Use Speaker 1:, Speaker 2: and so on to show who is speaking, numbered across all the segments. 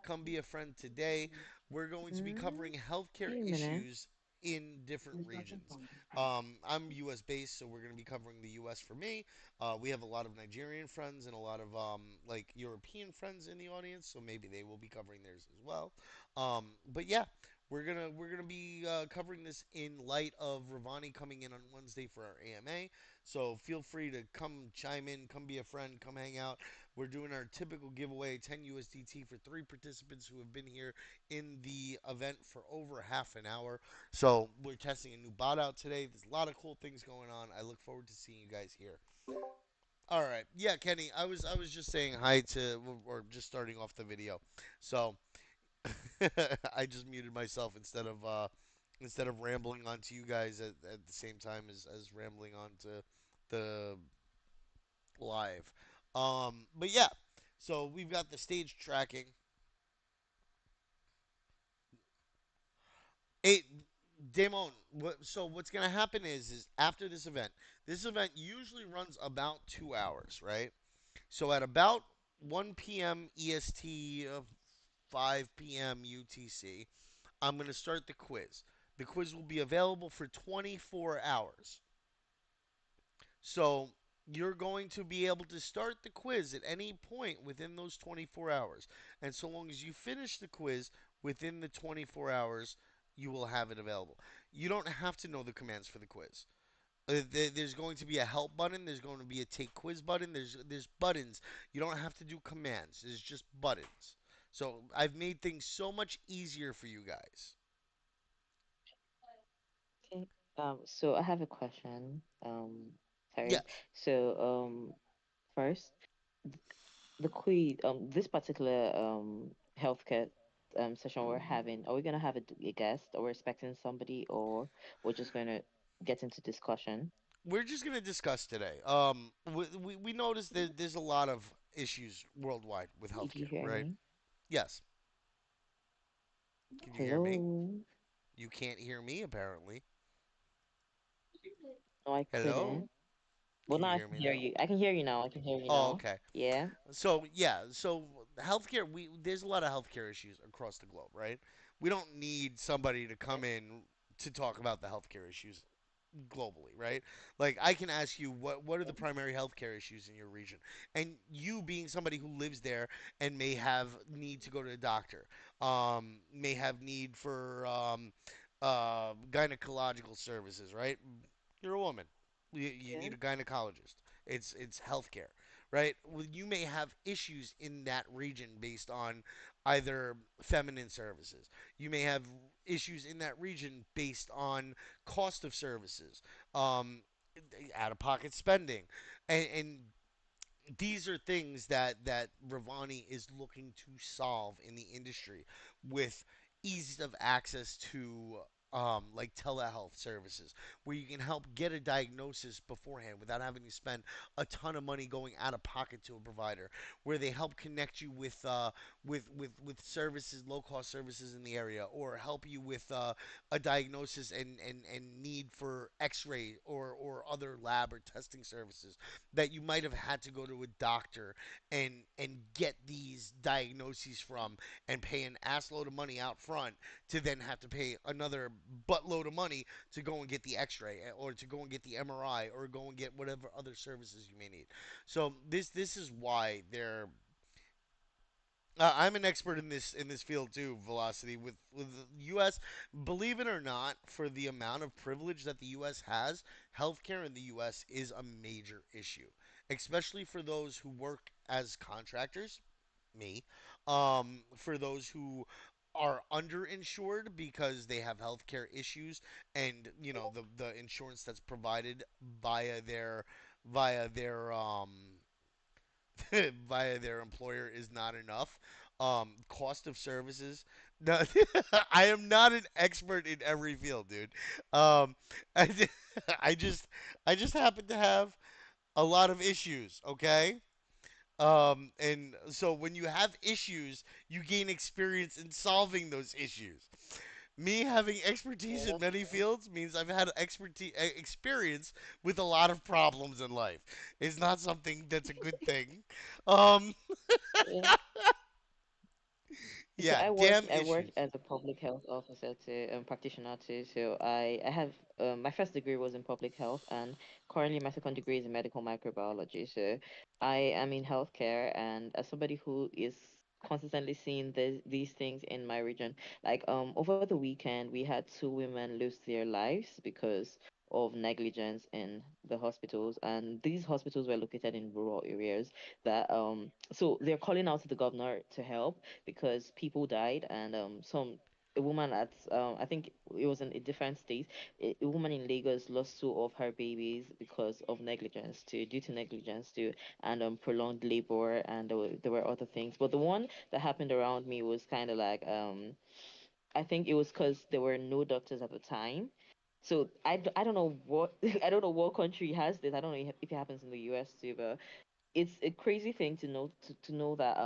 Speaker 1: Come Be a Friend today. We're going to be covering
Speaker 2: Mm,
Speaker 1: healthcare
Speaker 2: wait a minute.
Speaker 1: issues in different regions. I'm US based, so we're going to be covering the US for me. We have a lot of Nigerian friends and a lot of like European friends in the audience, so maybe they will be covering theirs as well. But yeah, we're gonna be covering this in light of Ravani coming in on Wednesday for our AMA. So feel free to come chime in, come be a friend, come hang out. We're doing our typical giveaway, 10 USDT for three participants who have been here in the event for over half an hour. So we're testing a new bot out today. There's a lot of cool things going on. I look forward to seeing you guys here. All right, yeah, Kenny. I was just saying hi to, or just starting off the video. So I just muted myself instead of rambling on to you guys at the same time as rambling on to the live. But yeah, so we've got the stage tracking. Hey, Damon. So what's gonna happen is after this event usually runs about 2 hours, right? So at about 1 p.m. EST, 5 p.m. UTC, I'm gonna start the quiz. The quiz will be available for 24 hours. So you're going to be able to start the quiz at any point within those 24 hours. And so long as you finish the quiz within the 24 hours, you will have it available. You don't have to know the commands for the quiz. There's going to be a help button. There's going to be a take quiz button. There's buttons. You don't have to do commands. There's just buttons. So I've made things so much easier for you guys.
Speaker 2: Okay. So I have a question. Sorry.
Speaker 1: Yes,
Speaker 2: So, first, th- the quiz, this particular healthcare session we're having, are we gonna have a guest, or we're expecting somebody, or we're just gonna get into discussion?
Speaker 1: we're just going to discuss today. We noticed that there's a lot of issues worldwide with
Speaker 2: Did you
Speaker 1: healthcare,
Speaker 2: hear
Speaker 1: right?
Speaker 2: me?
Speaker 1: Yes. Can you hear me?
Speaker 2: Hello?
Speaker 1: You can't hear me, apparently.
Speaker 2: No, I
Speaker 1: Hello?
Speaker 2: couldn't. Well,
Speaker 1: Can
Speaker 2: now
Speaker 1: you
Speaker 2: I
Speaker 1: hear
Speaker 2: can
Speaker 1: me
Speaker 2: hear
Speaker 1: now?
Speaker 2: you. I can hear you now. I can hear you
Speaker 1: Oh,
Speaker 2: now.
Speaker 1: okay.
Speaker 2: Yeah.
Speaker 1: So yeah, so healthcare. There's a lot of healthcare issues across the globe, right? We don't need somebody to come in to talk about the healthcare issues globally, right? Like I can ask you what are the primary healthcare issues in your region, and you being somebody who lives there and may have need to go to a doctor, may have need for gynecological services, right? You're a woman. You
Speaker 2: Yeah.
Speaker 1: need a gynecologist. It's healthcare, right? Well, you may have issues in that region based on either feminine services. You may have issues in that region based on cost of services, um, out of pocket spending, and these are things that Ravani is looking to solve in the industry with ease of access to like telehealth services where you can help get a diagnosis beforehand without having to spend a ton of money going out of pocket to a provider, where they help connect you with with services, low cost services in the area, or help you with a diagnosis and need for x-ray or other lab or testing services that you might have had to go to a doctor and get these diagnoses from and pay an assload of money out front to then have to pay another buttload of money to go and get the x-ray or to go and get the MRI or go and get whatever other services you may need. So this is why they're I'm an expert in this field too, Velocity. With the U.S., believe it or not, for the amount of privilege that the U.S. has, healthcare in the U.S. is a major issue, especially for those who work as contractors. Me, for those who are underinsured because they have healthcare issues, and the insurance that's provided via their via their employer is not enough. Cost of services. No, I am not an expert in every field, dude. I, ju- I just I just happen to have a lot of issues. Okay. And so when you have issues, you gain experience in solving those issues. Me having
Speaker 2: Yeah,
Speaker 1: expertise in
Speaker 2: that's
Speaker 1: many
Speaker 2: true.
Speaker 1: fields means I've had experience with a lot of problems in life. It's not something that's a good thing. Um,
Speaker 2: Yeah. So
Speaker 1: Yeah, damn
Speaker 2: I work
Speaker 1: issues.
Speaker 2: as a public health officer to practitioner too. So I have my first degree was in public health, and currently my second degree is in medical microbiology. So I am in healthcare, and as somebody who is consistently seeing these things in my region, like over the weekend we had two women lose their lives because of negligence in the hospitals, and these hospitals were located in rural areas that so they're calling out to the governor to help because people died, and some a woman at I think it was in a different state. A woman in Lagos lost two of her babies because of negligence too, due to negligence too, and prolonged labor, and there were other things. But the one that happened around me was kind of like I think it was because there were no doctors at the time. So I don't know what I don't know what country has this. I don't know if it happens in the US too, but it's a crazy thing to know that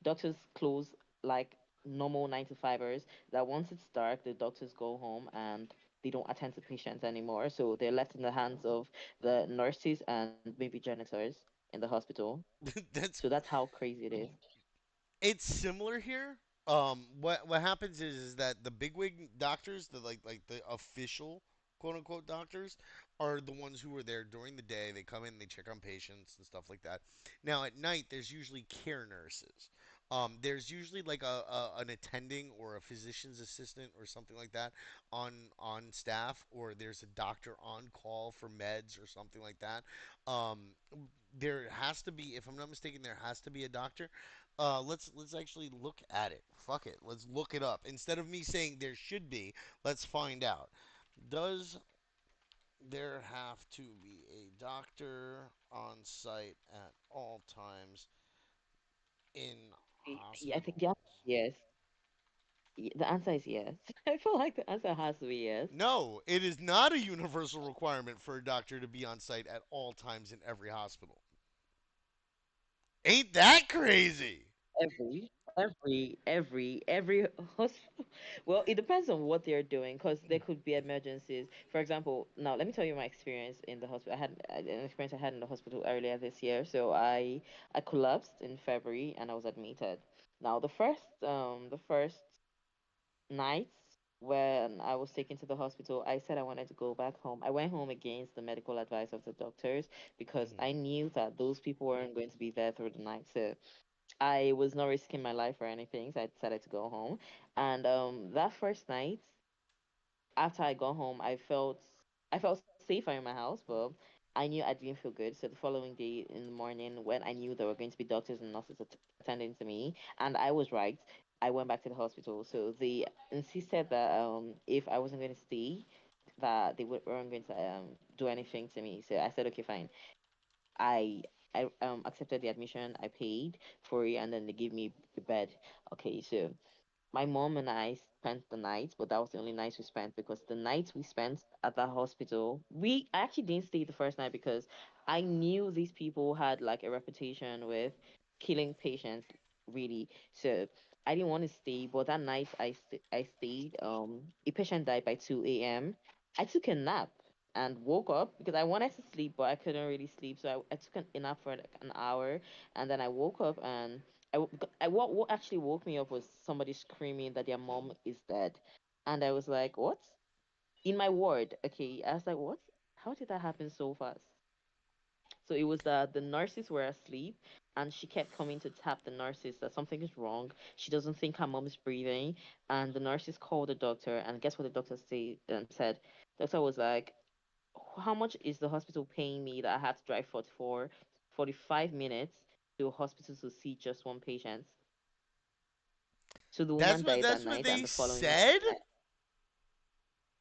Speaker 2: doctors close like normal 9 to 5ers, that once it's dark the doctors go home and they don't attend to patients anymore, so they're left in the hands of the nurses and maybe janitors in the hospital. So
Speaker 1: That's
Speaker 2: that's how crazy it is.
Speaker 1: it's similar here. What happens is that the bigwig doctors, the like the official quote unquote doctors, are the ones who are there during the day. They come in, they check on patients and stuff like that. Now at night, there's usually care nurses. There's usually like an attending or a physician's assistant or something like that on staff, or there's a doctor on call for meds or something like that. Um, there has to be, if I'm not mistaken, there has to be a doctor. Let's actually look at it. Fuck it. Let's look it up. Instead of me saying there should be, let's find out. Does there have to be a doctor on site at all times in
Speaker 2: I think yeah,
Speaker 1: hospitals?
Speaker 2: yes. The answer is yes. I feel like the answer has to be yes.
Speaker 1: No, it is not a universal requirement for a doctor to be on site at all times in every hospital. Ain't that crazy?
Speaker 2: Every hospital. Well, it depends on what they're doing because there could be emergencies. For example, now let me tell you my experience in the hospital. I had an experience I had in the hospital earlier this year. So I collapsed in February and I was admitted. Now the first nights when I was taken to the hospital, I said I wanted to go back home. I went home against the medical advice of the doctors because
Speaker 1: Mhm.
Speaker 2: I knew that those people weren't going to be there through the night. So I was not risking my life or anything, so I decided to go home. And that first night, after I got home, I felt safer in my house, but I knew I didn't feel good. So the following day in the morning, when I knew there were going to be doctors and nurses attending to me, and I was right, I went back to the hospital. So they insisted that if I wasn't going to stay, that weren't going to do anything to me. So I said, okay, fine. I I accepted the admission. I paid for it, and then they gave me the bed. Okay, so my mom and I spent the night, but that was the only night we spent because the night we spent at that hospital, we I actually didn't stay the first night because I knew these people had like a reputation with killing patients, really. So I didn't want to stay, but that night I stayed. A patient died by 2 a.m. I took a nap and woke up because I wanted to sleep, but I couldn't really sleep. So I took a nap for like an hour, and then I woke up and what actually woke me up was somebody screaming that their mom is dead, and I was like, "What?" In my ward, okay. I was like, "What? How did that happen so fast?" So it was the nurses were asleep, and she kept coming to tap the nurses that something is wrong. She doesn't think her mom is breathing, and the nurses called the doctor, and guess what the doctor said? Doctor was like, "How much is the hospital paying me that I have to drive 45 minutes to a hospital to see just one patient?" So the woman died that
Speaker 1: That's what
Speaker 2: night, and
Speaker 1: they
Speaker 2: the following
Speaker 1: said.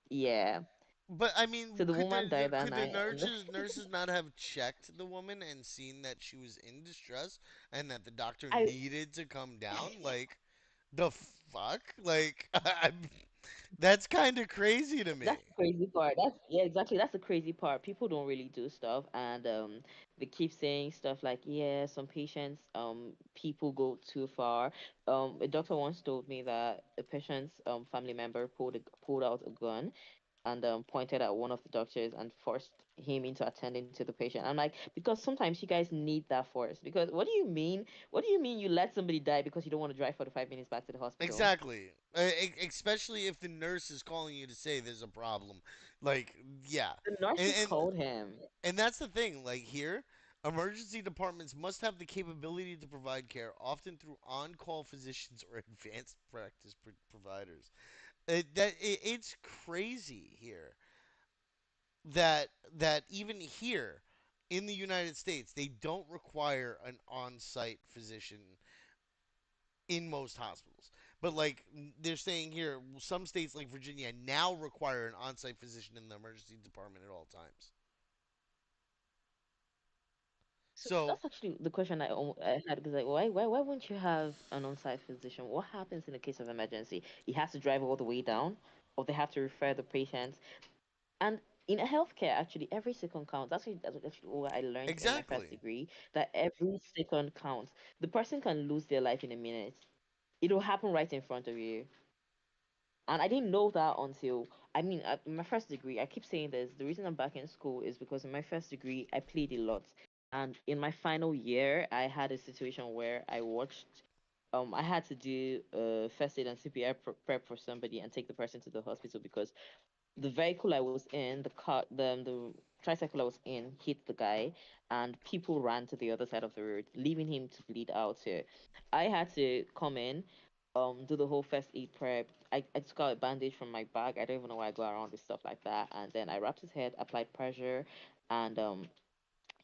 Speaker 2: yeah.
Speaker 1: But I
Speaker 2: So
Speaker 1: mean,
Speaker 2: the woman died that
Speaker 1: could the
Speaker 2: night, and
Speaker 1: nurses not have checked the woman and seen that she was in distress and that the doctor
Speaker 2: I
Speaker 1: needed to come down? Like the fuck? Like that's kind of crazy to me.
Speaker 2: that's the crazy part. That's yeah, exactly. That's the crazy part. People don't really do stuff, and they keep saying stuff like, yeah, some patients, people go too far. A doctor once told me that a patient's family member pulled out a gun. and pointed at one of the doctors and forced him into attending to the patient. I'm like, because sometimes you guys need that force. Because what do you mean? What do you mean you let somebody die because you don't want to drive 45 minutes back to the hospital?
Speaker 1: Exactly. Especially if the nurse is calling you to say there's a problem. Like, yeah.
Speaker 2: The nurse
Speaker 1: And
Speaker 2: just
Speaker 1: and
Speaker 2: called him.
Speaker 1: and that's the thing. Like here, emergency departments must have the capability to provide care, often through on-call physicians or advanced practice providers. It's crazy here that even here in the United States, they don't require an on-site physician in most hospitals. But like they're saying here, some states like Virginia now require an on-site physician in the emergency department at all times.
Speaker 2: So
Speaker 1: So
Speaker 2: that's actually the question I had, because like, why wouldn't you have an on-site physician? What happens in the case of emergency? He has to drive all the way down, or they have to refer the patient. And in healthcare, actually, every second counts. That's actually what I learned in my first
Speaker 1: exactly,
Speaker 2: degree, that every second counts. The person can lose their life in a minute. It'll happen right in front of you. And I didn't know that until, I mean, at my first degree, I keep saying this. The reason I'm back in school is because in my first degree, I played a lot. And in my final year, I had a situation where I had to do first aid and CPR prep for somebody and take the person to the hospital because the vehicle I was in, the tricycle I was in, hit the guy, and people ran to the other side of the road, leaving him to bleed out. So I had to come in, do the whole first aid prep. I took out a bandage from my bag. I don't even know why I go around with stuff like that. And then I wrapped his head, applied pressure, and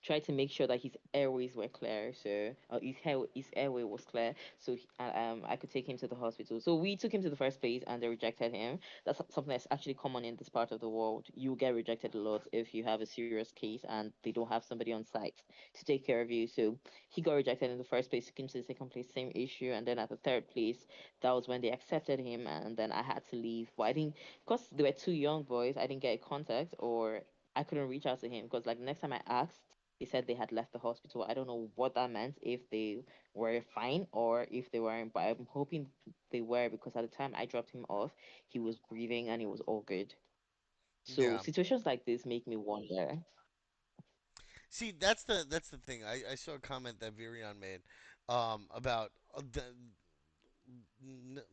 Speaker 2: tried to make sure that his airways were clear, so his airway was clear, so I could take him to the hospital. So we took him to the first place, and they rejected him. That's something that's actually common in this part of the world. You get rejected a lot if you have a serious case and they don't have somebody on site to take care of you. So he got rejected in the first place, took him to the second place, same issue, and then at the third place, that was when they accepted him, and then I had to leave. But I didn't, because they were two young boys, I didn't get a contact, or I couldn't reach out to him, because like the next time I asked, they said they had left the hospital. I don't know what that meant, if they were fine or if they weren't, but I'm hoping they were, because at the time I dropped him off, he was breathing and it was all good. So
Speaker 1: yeah.
Speaker 2: situations like this make me wonder.
Speaker 1: See, that's the thing. I saw a comment that Virion made about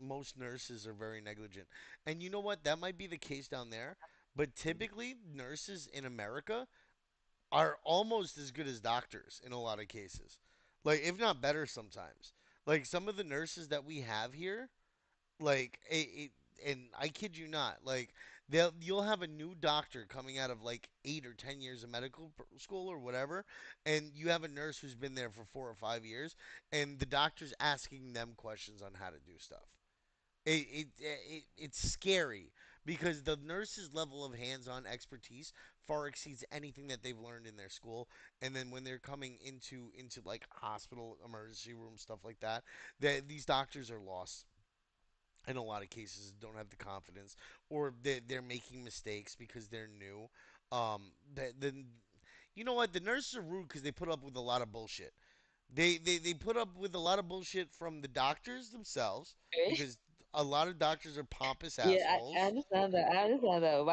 Speaker 1: most nurses are very negligent, and you know what? That might be the case down there, but typically nurses in America are almost as good as doctors in a lot of cases. Like if not better sometimes. Like some of the nurses that we have here, like and I kid you not, like you'll have a new doctor coming out of like 8 or 10 years of medical school or whatever, and you have a nurse who's been there for 4 or 5 years, and the doctor's asking them questions on how to do stuff. It's scary because the nurse's level of hands-on expertise far exceeds anything that they've learned in their school. And then when they're coming into like hospital emergency room stuff like that, these doctors are lost in a lot of cases, don't have the confidence, or they're making mistakes because they're new. Then you know what? The nurses are rude because they put up with a lot of bullshit. They put up with a lot of bullshit from the doctors themselves
Speaker 2: Okay.
Speaker 1: because a lot of doctors are pompous
Speaker 2: Yeah, I
Speaker 1: assholes.
Speaker 2: understand that. I understand that. But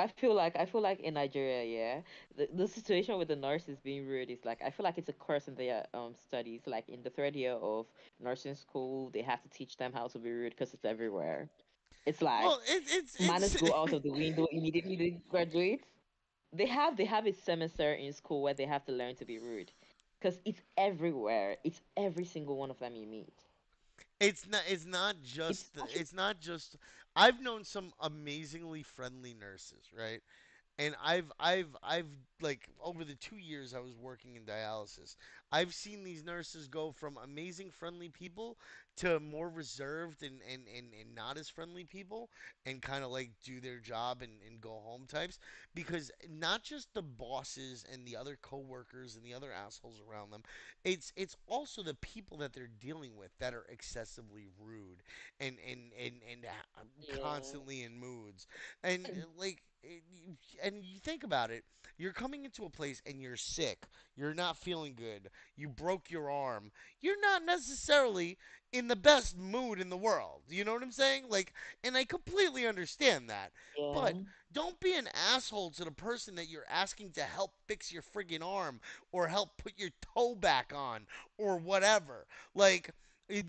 Speaker 2: I feel like in Nigeria, yeah, the situation with the nurses being rude is like, I feel like it's a course in their studies. Like in the third year of nursing school, they have to teach them how to be rude because it's everywhere. It's like
Speaker 1: Well,
Speaker 2: manners
Speaker 1: it's
Speaker 2: go out of the window immediately they graduate. They have a semester in school where they have to learn to be rude, because it's everywhere. It's every single one of them you meet.
Speaker 1: just
Speaker 2: It's actually
Speaker 1: it's not just I've known some amazingly friendly nurses, right? And I've like over the 2 years I was working in dialysis, I've seen these nurses go from amazing friendly people to more reserved and not as friendly people, and kind of like do their job and go home types, because not just the bosses and the other coworkers and the other assholes around them, it's also the people that they're dealing with that are excessively rude and
Speaker 2: yeah.
Speaker 1: constantly in moods, and like and you think about it, you're coming into a place and you're sick, you're not feeling good, you broke your arm, you're not necessarily in the best mood in the world. You know what I'm saying? Like, and I completely understand that.
Speaker 2: Yeah.
Speaker 1: But don't be an asshole to the person that you're asking to help fix your friggin' arm or help put your toe back on or whatever. Like, it,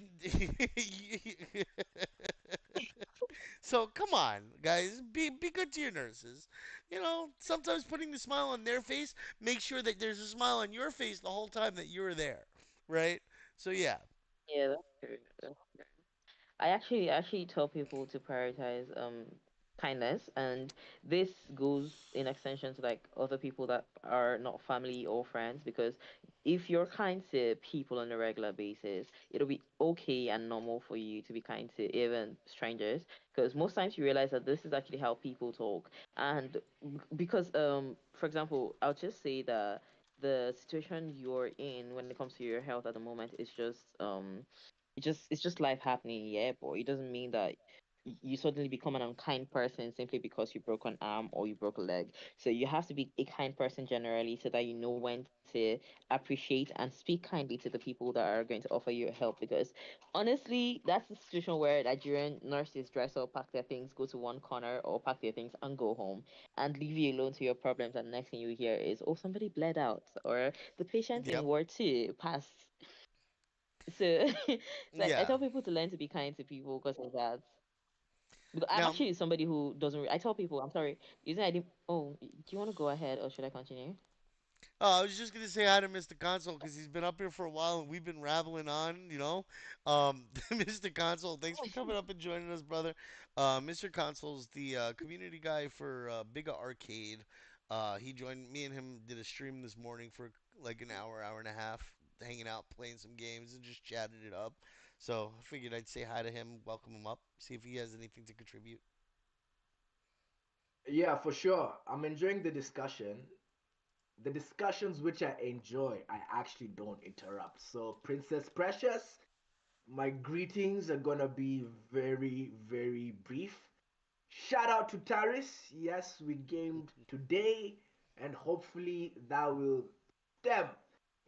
Speaker 1: so come on, guys, be good to your nurses. You know, sometimes putting the smile on their face, make sure that there's a smile on your face the whole time that you're there, right? So yeah,
Speaker 2: Yeah, that's true. I actually tell people to prioritize kindness, and this goes in extension to like other people that are not family or friends, because if you're kind to people on a regular basis, it'll be okay and normal for you to be kind to even strangers, because most times you realize that this is actually how people talk. And because for example, I'll just say that the situation you're in when it comes to your health at the moment is just it's just life happening, yeah, but it doesn't mean that you suddenly become an unkind person simply because you broke an arm or you broke a leg. So you have to be a kind person generally so that you know when to appreciate and speak kindly to the people that are going to offer you help. Because honestly, that's the situation where Nigerian nurses dress up, pack their things, go to one corner or pack their things and go home and leave you alone to your problems. And next thing you hear is, oh, somebody bled out, or the patient in
Speaker 1: yep,
Speaker 2: ward two passed. So, so I
Speaker 1: yeah.
Speaker 2: tell people to learn to be kind to people because of that. Because I'm
Speaker 1: Now,
Speaker 2: actually somebody who doesn't. I tell people, I'm sorry, using I didn't. Oh, do you want to go ahead or should I continue?
Speaker 1: I was just gonna say hi to Mr. Console because he's been up here for a while and we've been rattling on. Mr. Console, thanks for coming up and joining us, brother. Mr. Console's the community guy for Bigga Arcade. He joined me and him did a stream this morning for like an hour, hour and a half, hanging out, playing some games, and just chatted it up. So I figured I'd say hi to him, welcome him up, see if he has anything to contribute.
Speaker 3: Yeah, for sure. I'm enjoying the discussion. The discussions which I enjoy, I actually don't interrupt. So, Princess Precious, my greetings are gonna be very, very brief. Shout out to Taris. Yes, we gamed today, and hopefully that will stem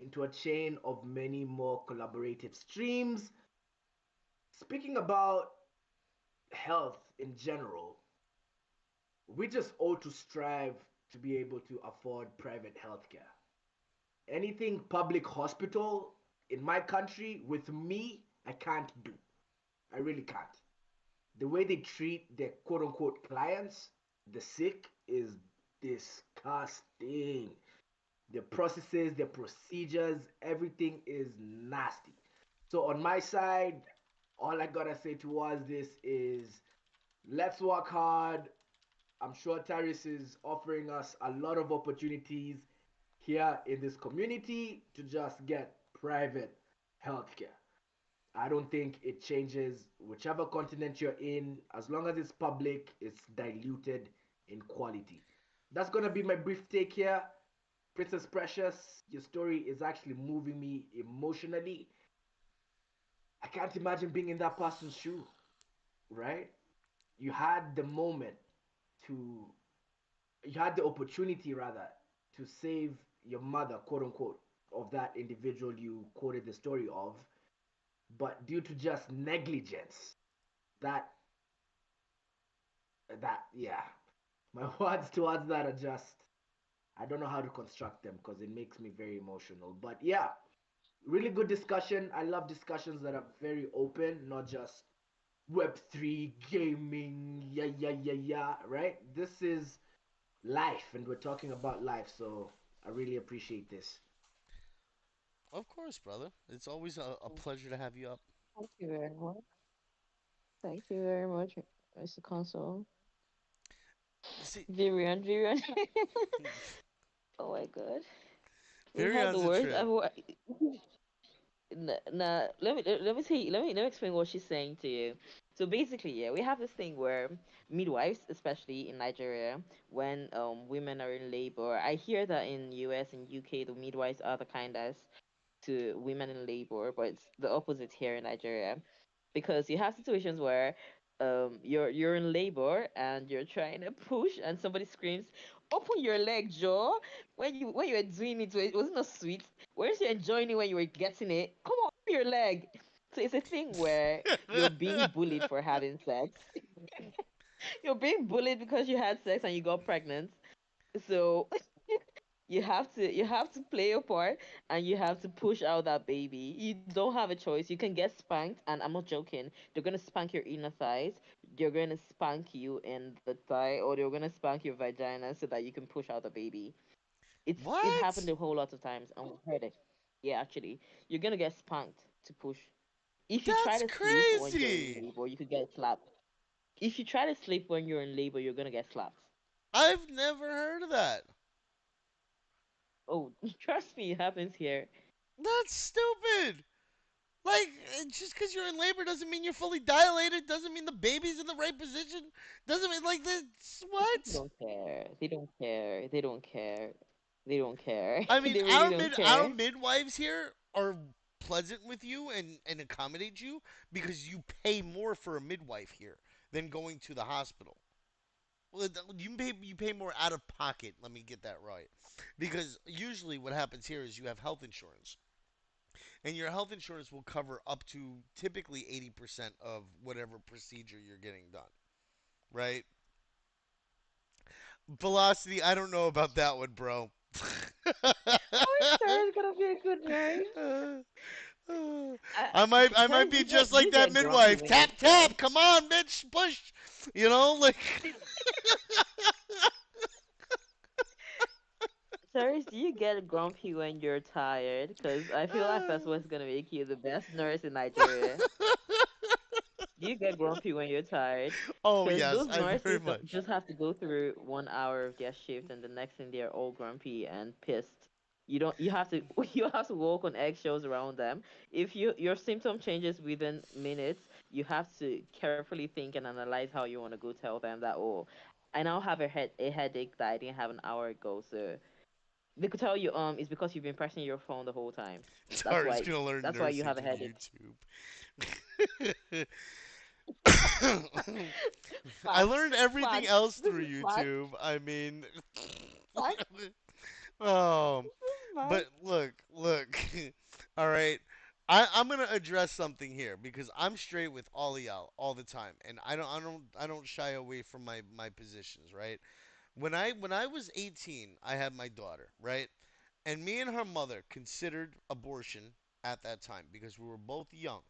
Speaker 3: into a chain of many more collaborative streams. Speaking about health in general, we just ought to strive to be able to afford private healthcare. Anything public hospital in my country with me, I can't do. I really can't. The way they treat their quote unquote clients, the sick, is disgusting. Their processes, their procedures, everything is nasty. So on my side, all I gotta say towards this is let's work hard. I'm sure Taris is offering us a lot of opportunities here in this community to just get private healthcare. I don't think it changes whichever continent you're in. As long as it's public, it's diluted in quality. That's gonna be my brief take here. Princess Precious, your story is actually moving me emotionally. I can't imagine being in that person's shoe, right? You had the moment to, you had the opportunity rather to save your mother, quote unquote, of that individual you quoted the story of, but due to just negligence, that yeah, my words towards that are just, I don't know how to construct them because it makes me very emotional. But yeah, really good discussion. I love discussions that are very open, not just Web3 gaming, yeah, yeah, yeah, yeah, right? This is life, and we're talking about life, so I really appreciate this.
Speaker 1: Of course, brother. It's always a pleasure to have you up.
Speaker 2: Thank you very much. Thank you very much, Mr. Console.
Speaker 1: See,
Speaker 2: Virion. Oh my God, we have the
Speaker 1: Virion's a
Speaker 2: words.
Speaker 1: trip.
Speaker 2: Nah, let me tell you, let me explain what she's saying to you. So basically, yeah, we have this thing where midwives, especially in Nigeria, when women are in labor, I hear that in US and UK the midwives are the kindest to women in labor, but it's the opposite here in Nigeria, because you have situations where you're in labor and you're trying to push and somebody screams, open your leg, Joe. When you were doing it, it wasn't not sweet. Weren't you enjoying it when you were getting it? Come on, open your leg. So it's a thing where you're being bullied for having sex. You're being bullied because you had sex and you got pregnant. So you have to play your part and you have to push out that baby. You don't have a choice. You can get spanked, and I'm not joking. They're gonna spank your inner thighs. They're gonna spank you in the thigh, or they're gonna spank your vagina so that you can push out the baby. It's happened
Speaker 1: What?
Speaker 2: a whole lot of times, and we've heard it. Yeah, actually, you're gonna get spanked to push. If you try
Speaker 1: That's
Speaker 2: to sleep when you're in
Speaker 1: crazy.
Speaker 2: labor, you could get slapped. If you try to sleep when you're in labor, you're gonna get slapped.
Speaker 1: I've never heard of that.
Speaker 2: Oh, trust me, it happens here.
Speaker 1: That's stupid. Like, just because you're in labor doesn't mean you're fully dilated. Doesn't mean the baby's in the right position. Doesn't mean like this.
Speaker 2: They
Speaker 1: What?
Speaker 2: don't care. They don't care. They don't care. They don't care.
Speaker 1: I mean,
Speaker 2: They really don't
Speaker 1: our
Speaker 2: care.
Speaker 1: midwives here are pleasant with you and accommodate you because you pay more for a midwife here than going to the hospital. Well, you pay more out of pocket. Let me get that right, because usually what happens here is you have health insurance, and your health insurance will cover up to typically 80% of whatever procedure you're getting done. Right? Velocity, I don't know about that one, bro.
Speaker 2: Oh, Sarah's gonna be a good nurse.
Speaker 1: I might
Speaker 2: Sarah,
Speaker 1: be just
Speaker 2: do
Speaker 1: like
Speaker 2: you
Speaker 1: that
Speaker 2: get grumpy
Speaker 1: midwife.
Speaker 2: when you're
Speaker 1: Tap tap,
Speaker 2: stressed?
Speaker 1: come on, bitch, push. You know, like
Speaker 2: Sarah, do you get grumpy when you're tired? Because I feel like that's what's gonna make you the best nurse in Nigeria. Do you get grumpy when you're tired?
Speaker 1: oh
Speaker 2: Because
Speaker 1: yes,
Speaker 2: those
Speaker 1: I very
Speaker 2: nurses don't
Speaker 1: much.
Speaker 2: just have to go through 1 hour of their shift, and the next thing they're all grumpy and pissed. You don't. You have to. You have to walk on eggshells around them. If your symptom changes within minutes, you have to carefully think and analyze how you want to go tell them that. Oh, I now have a headache that I didn't have an hour ago. So they could tell you it's because you've been pressing your phone the whole time. That's
Speaker 1: Tara's
Speaker 2: why.
Speaker 1: gonna learn
Speaker 2: That's why you
Speaker 1: nursing
Speaker 2: have a
Speaker 1: through
Speaker 2: headache.
Speaker 1: YouTube. I
Speaker 2: Facts.
Speaker 1: learned everything
Speaker 2: Facts.
Speaker 1: else
Speaker 2: This
Speaker 1: through
Speaker 2: is facts.
Speaker 1: YouTube. I mean,
Speaker 2: Facts.
Speaker 1: oh,
Speaker 2: This is
Speaker 1: but
Speaker 2: facts.
Speaker 1: look. All right. I'm gonna address something here because I'm straight with all of y'all all the time, and I don't shy away from my positions, right? When I was 18, I had my daughter, right? And me and her mother considered abortion at that time because we were both young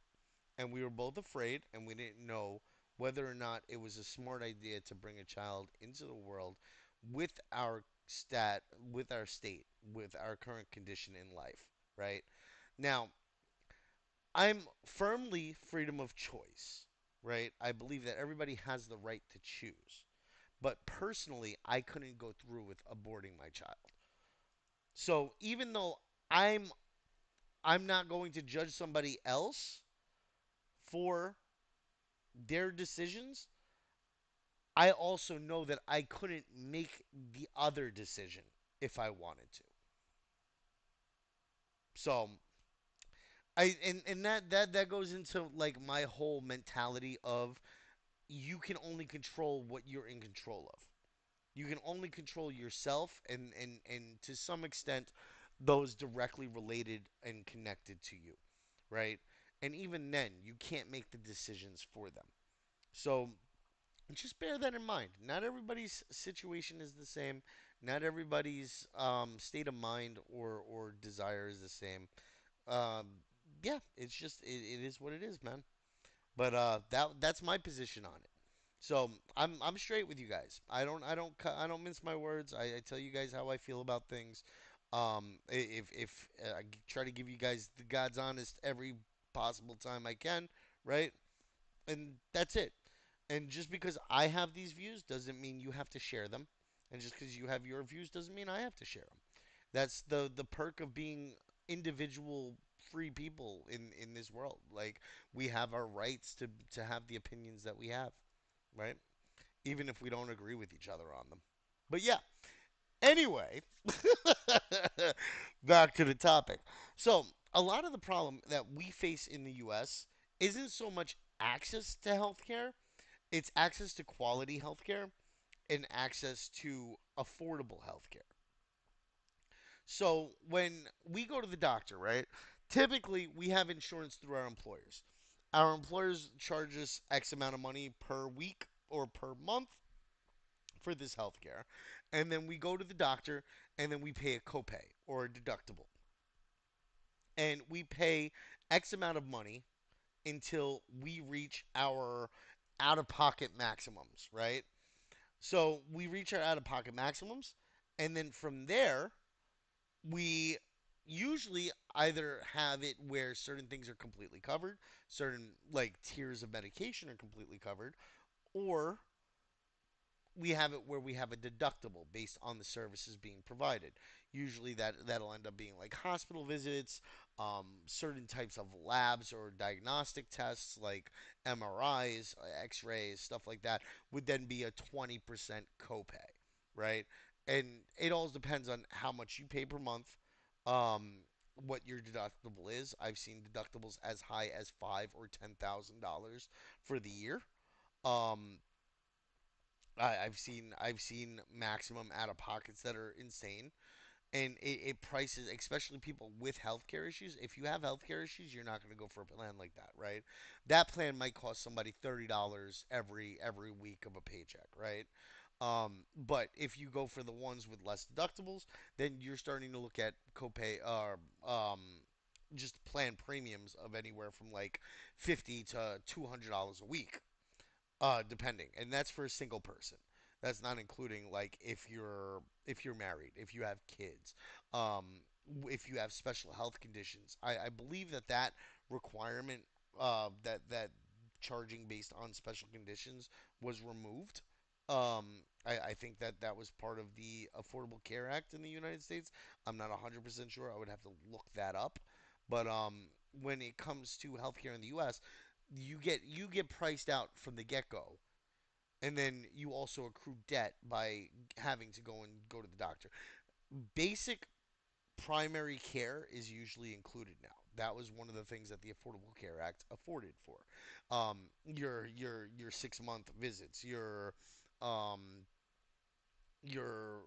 Speaker 1: and we were both afraid and we didn't know whether or not it was a smart idea to bring a child into the world with our stat with our state with our current condition in life, right? Now, I'm firmly freedom of choice, right? I believe that everybody has the right to choose. But personally, I couldn't go through with aborting my child. So even though I'm I'm not going to judge somebody else for their decisions, I also know that I couldn't make the other decision if I wanted to. So and that goes into like my whole mentality of you can only control what you're in control of. You can only control yourself and to some extent those directly related and connected to you, right? And even then, you can't make the decisions for them. So just bear that in mind. Not everybody's situation is the same. Not everybody's state of mind or desire is the same. Um, yeah, it's just it is what it is, man. But that's my position on it. So I'm straight with you guys. I don't mince my words. I tell you guys how I feel about things. If I try to give you guys the God's honest every possible time I can, right? And that's it. And just because I have these views doesn't mean you have to share them. And just because you have your views doesn't mean I have to share them. That's the perk of being individual free people in this world. Like we have our rights to have the opinions that we have, right? Even if we don't agree with each other on them. But yeah, anyway, back to the topic. So, a lot of the problem that we face in the US isn't so much access to healthcare It's access to quality healthcare and access to affordable healthcare. So when we go to the doctor, right? Typically, we have insurance through our employers. Our employers charge us X amount of money per week or per month for this healthcare. And then we go to the doctor and then we pay a copay or a deductible. And we pay X amount of money until we reach our out of pocket maximums, right? So we reach our out of pocket maximums. And then from there, we usually either have it where certain things are completely covered, certain like tiers of medication are completely covered, or we have it where we have a deductible based on the services being provided. Usually that'll end up being like hospital visits, certain types of labs or diagnostic tests like MRIs, X-rays, stuff like that would then be a 20% copay, right? And it all depends on how much you pay per month, what your deductible is. I've seen deductibles as high as $5,000 or $10,000 for the year. Um, I've seen maximum out of pockets that are insane, and it prices, especially people with healthcare issues. If you have healthcare issues, you're not going to go for a plan like that, right? That plan might cost somebody $30 every week of a paycheck, right? But if you go for the ones with less deductibles, then you're starting to look at copay just plan premiums of anywhere from like $50 to $200 a week, depending, and that's for a single person. That's not including like if you're married, if you have kids, um, if you have special health conditions. I believe that requirement, that charging based on special conditions was removed. I think that was part of the Affordable Care Act in the United States. I'm not 100% sure. I would have to look that up. But when it comes to healthcare in the U.S., you get priced out from the get go, and then you also accrue debt by having to go to the doctor. Basic primary care is usually included now. That was one of the things that the Affordable Care Act afforded for. Your 6 month visits, um, your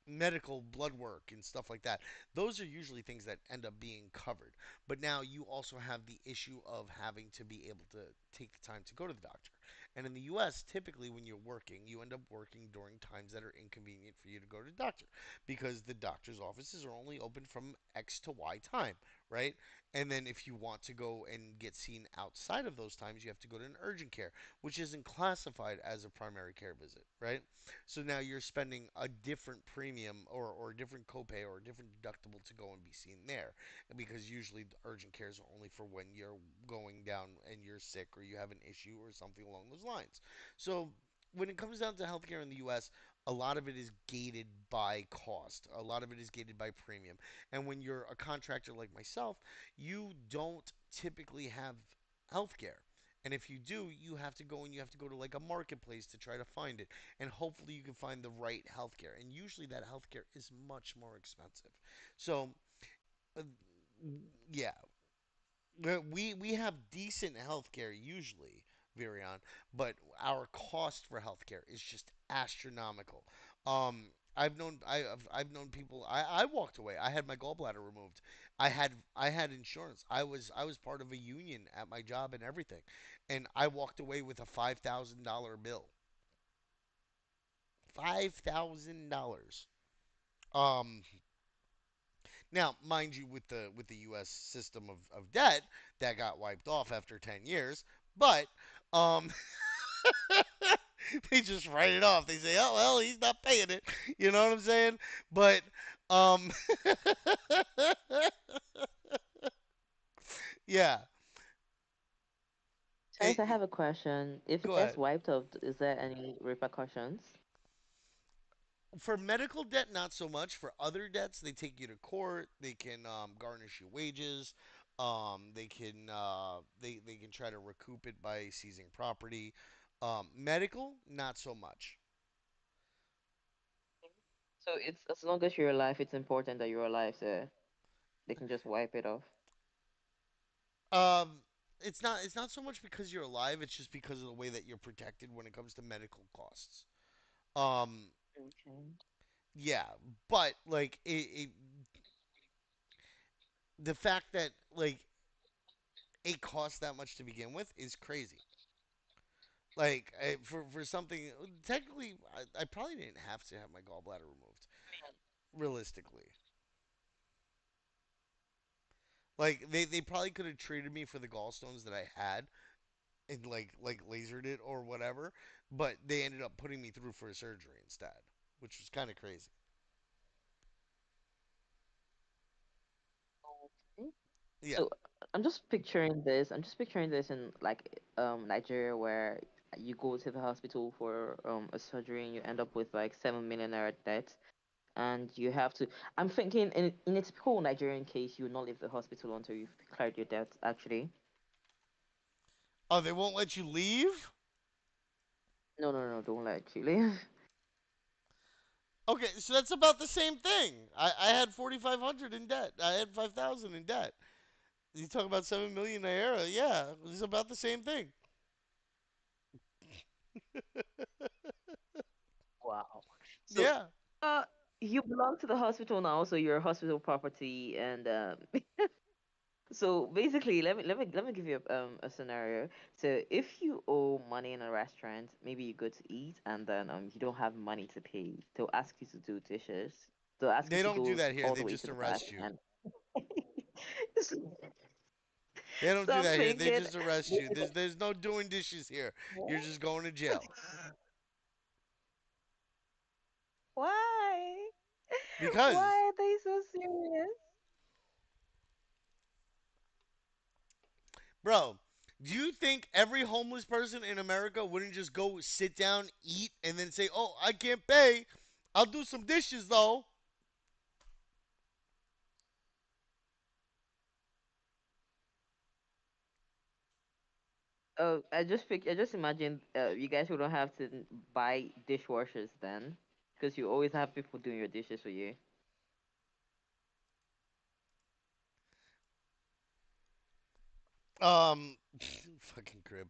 Speaker 1: medical blood work and stuff like that. Those are usually things that end up being covered. But now you also have the issue of having to be able to take the time to go to the doctor. And in the US, typically when you're working, you end up working during times that are inconvenient for you to go to the doctor because the doctor's offices are only open from X to Y time, right? And then if you want to go and get seen outside of those times, you have to go to an urgent care, which isn't classified as a primary care visit, right? So now you're spending a different premium or a different copay or a different deductible to go and be seen there. Because usually the urgent care is only for when you're going down and you're sick or you have an issue or something along those lines. So when it comes down to healthcare in the US, a lot of it is gated by cost. A lot of it is gated by premium. And when you're a contractor like myself, you don't typically have healthcare. And if you do, you have to go and you have to go to like a marketplace to try to find it. And hopefully you can find the right healthcare. And usually that healthcare is much more expensive. So, uh, yeah, we have decent healthcare usually, Virion, but our cost for healthcare is just astronomical. I've known people. I walked away. I had my gallbladder removed. I had insurance. I was part of a union at my job and everything, and I walked away with a $5,000 bill. $5,000. Um, Now, mind you, with the U.S. system of debt, that got wiped off after 10 years, but um, they just write it off. They say, "Oh well, he's not paying it." You know what I'm saying? But um, yeah,
Speaker 2: Charles, I have a question. If it
Speaker 1: go
Speaker 2: gets
Speaker 1: ahead.
Speaker 2: wiped off, is there any repercussions?
Speaker 1: For medical debt, not so much. For other debts, they take you to court. They can garnish your wages. They can try to recoup it by seizing property. Medical, not so much.
Speaker 2: So it's as long as you're alive, it's important that you're alive, so they can just wipe it off.
Speaker 1: Um, it's not so much because you're alive, it's just because of the way that you're protected when it comes to medical costs. Um
Speaker 2: Okay.
Speaker 1: yeah, but like the fact that like it costs that much to begin with is crazy. Like for something technically I probably didn't have to have my gallbladder removed realistically. Like they probably could have treated me for the gallstones that I had and like lasered it or whatever, but they ended up putting me through for a surgery instead, which was kind of crazy.
Speaker 2: Okay.
Speaker 1: Yeah.
Speaker 2: So I'm just picturing this. I'm just picturing this in like Nigeria where you go to the hospital for a surgery and you end up with like 7 million naira debt and you have to. I'm thinking in a typical Nigerian case, you will not leave the hospital until you've cleared your debt. Actually,
Speaker 1: Oh, they won't let you leave?
Speaker 2: no, no, no, don't let you leave.
Speaker 1: Okay, so that's about the same thing. I had 4,500 in debt. I had 5,000 in debt. You talk about 7 million naira, yeah, it's about the same thing.
Speaker 2: Wow. So,
Speaker 1: Yeah.
Speaker 2: uh, you belong to the hospital now, so you're hospital property, and so basically, let me give you a scenario. So if you owe money in a restaurant, maybe you go to eat and then you don't have money to pay. They'll ask you to do dishes. They'll ask you
Speaker 1: They
Speaker 2: to
Speaker 1: don't do
Speaker 2: go
Speaker 1: that here.
Speaker 2: all
Speaker 1: They
Speaker 2: the way
Speaker 1: just
Speaker 2: to the back
Speaker 1: arrest you.
Speaker 2: and so,
Speaker 1: They don't
Speaker 2: so
Speaker 1: do
Speaker 2: I'm
Speaker 1: that here. They
Speaker 2: thinking
Speaker 1: just arrest you. There's no doing dishes here. You're just going to jail.
Speaker 2: why?
Speaker 1: Because,
Speaker 2: Why are they so serious?
Speaker 1: bro, do you think every homeless person in America wouldn't just go sit down, eat, and then say, "Oh, I can't pay. I'll do some dishes though."
Speaker 2: Oh, I just imagine you guys who don't have to buy dishwashers then, because you always have people doing your dishes for you.
Speaker 1: Fucking crib.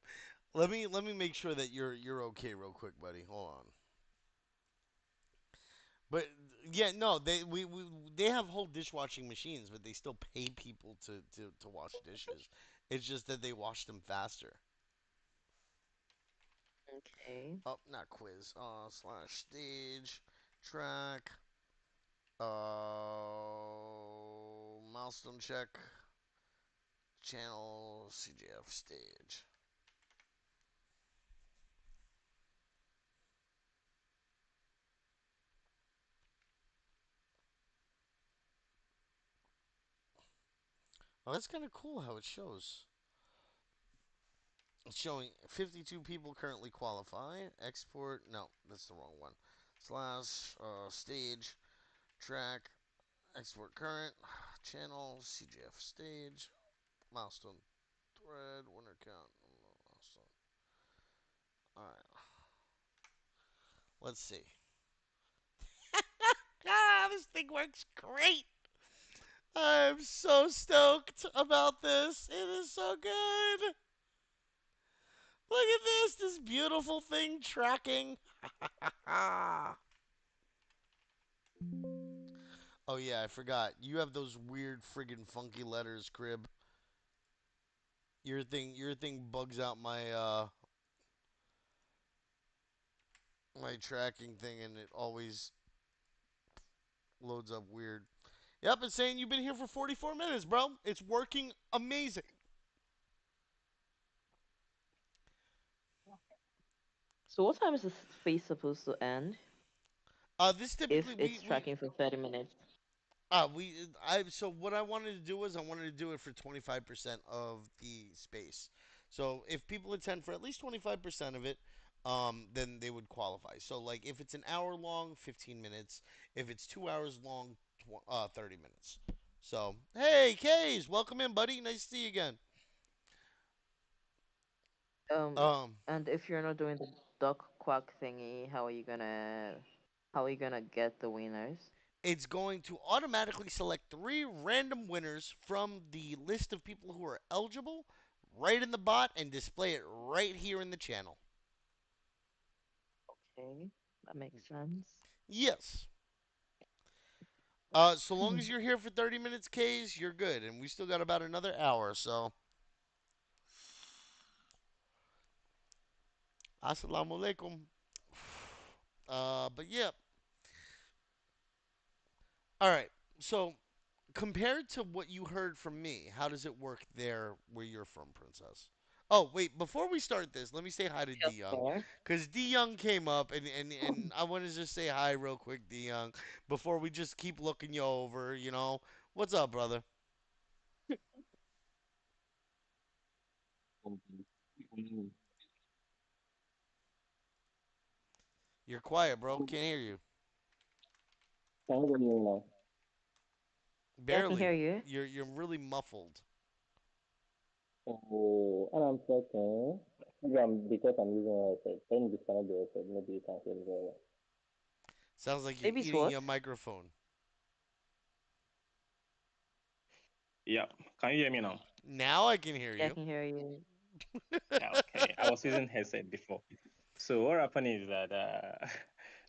Speaker 1: Let me make sure that you're okay real quick, buddy. Hold on. But yeah, no, they have whole dishwashing machines, but they still pay people to wash dishes. It's just that they wash them faster.
Speaker 2: Okay.
Speaker 1: Oh, not quiz. Slash stage track. Milestone check. Channel CJF stage. Oh, that's kind of cool how it shows. It's showing 52 people currently qualify. Export. No, that's the wrong one. Slash stage track. Export current. Channel CJF stage. Milestone thread. Winner count. Milestone. All right. Let's see. Ah, this thing works great. I'm so stoked about this. It is so good. Look at this beautiful thing tracking. Oh yeah, I forgot. You have those weird friggin' funky letters, Crib. Your thing bugs out my tracking thing and it always loads up weird. Yep, it's saying you've been here for 44 minutes, bro. It's working amazing.
Speaker 2: So what time is this space supposed to end
Speaker 1: This typically
Speaker 2: if
Speaker 1: we
Speaker 2: it's
Speaker 1: we
Speaker 2: tracking for 30 minutes?
Speaker 1: I so what I wanted to do was I wanted to do it for 25% of the space. So if people attend for at least 25% of it, then they would qualify. So like if it's an hour long, 15 minutes. If it's 2 hours long, 30 minutes. So hey, Kays, welcome in, buddy. Nice to see you again.
Speaker 2: Um,
Speaker 1: Um,
Speaker 2: and if you're not doing the duck quack thingy, how are you gonna get the winners?
Speaker 1: it's going to automatically select three random winners from the list of people who are eligible right in the bot and display it right here in the channel.
Speaker 2: Okay, that makes sense.
Speaker 1: Yes. So long as you're here for 30 minutes, K's, you're good. And we still got about another hour. So, assalamu alaikum. But yeah. All right. So, compared to what you heard from me, how does it work there where you're from, Princess? Oh, wait, before we start this, let me say hi to D Young.
Speaker 2: Healthcare.
Speaker 1: Because D Young came up, and I want to just say hi real quick, D Young, before we just keep looking you over, you know. What's up, brother?
Speaker 4: Mm.
Speaker 1: You're quiet, bro. Can't hear you.
Speaker 4: Can you hear me now?
Speaker 2: Yeah, I can hear
Speaker 1: Barely.
Speaker 2: you.
Speaker 1: You're really muffled.
Speaker 4: Oh, and I'm talking. Maybe because I'm using a headset. Let me disconnect the headset. Maybe you can hear me very well.
Speaker 1: Sounds like you're
Speaker 2: Maybe it's
Speaker 1: eating
Speaker 2: what?
Speaker 1: your microphone.
Speaker 4: Yeah, can you hear me now?
Speaker 1: Now I can hear
Speaker 2: Yeah, I
Speaker 1: you.
Speaker 2: can hear you.
Speaker 4: Yeah, okay. I was using headset before. So what happened is that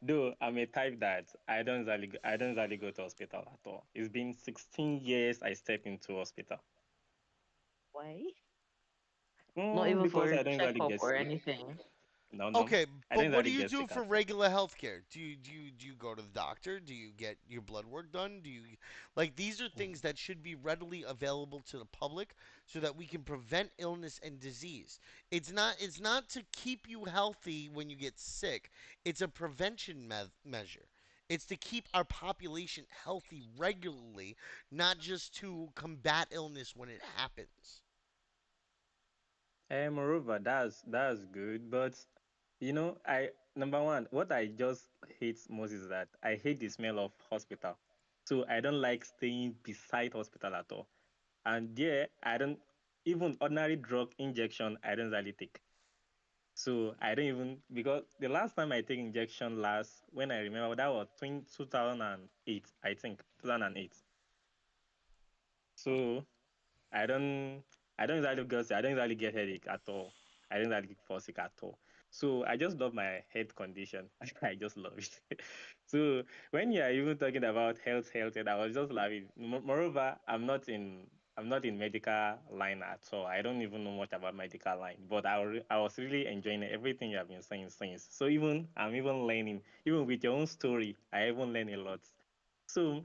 Speaker 4: though I'm a type that I don't usually go to hospital at all. It's been 16 years I step into hospital.
Speaker 2: Why? Not even
Speaker 4: Because
Speaker 2: for
Speaker 4: I don't usually
Speaker 2: checkup
Speaker 4: get
Speaker 2: or
Speaker 4: sick.
Speaker 2: anything.
Speaker 4: No, no.
Speaker 1: Okay,
Speaker 4: I
Speaker 1: but
Speaker 4: don't
Speaker 1: what do
Speaker 4: usually
Speaker 1: you
Speaker 4: get
Speaker 1: do
Speaker 4: sick
Speaker 1: for
Speaker 4: at all.
Speaker 1: regular health care? Do you go to the doctor? Do you get your blood work done? Do you like these are things that should be readily available to the public so that we can prevent illness and disease. It's not to keep you healthy when you get sick. It's a prevention measure. It's to keep our population healthy regularly, not just to combat illness when it happens.
Speaker 4: Moreover, that's good, but I number one, what I just hate most is that I hate the smell of hospital. So I don't like staying beside hospital at all. And there, I don't even ordinary drug injection. I don't really take. So I don't even because the last time I take injection last when I remember that was 2008, I think 2008. So I don't I don't usually get headache at all. I don't usually fall sick at all. So I just love my health condition. I just love it. So when you are even talking about health, I was just laughing. Moreover, I'm not in medical line at all. I don't even know much about medical line, but I was really enjoying everything you have been saying since. So even I'm even learning, even with your own story, I even learn a lot. So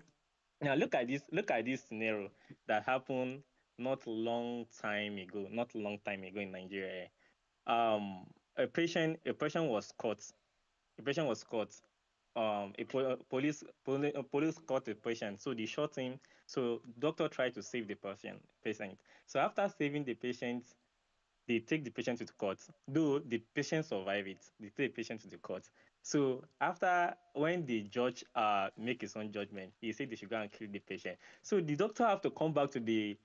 Speaker 4: now look at this scenario that happened not long time ago in Nigeria. A patient was caught. A patient was caught. Police caught a patient, so they shot him. So doctor tried to save the patient. So after saving the patient, they take the patient to the court. Though the patient survive it, they take the patient to the court. So after when the judge make his own judgment, he said they should go and kill the patient. So the doctor have to come back to the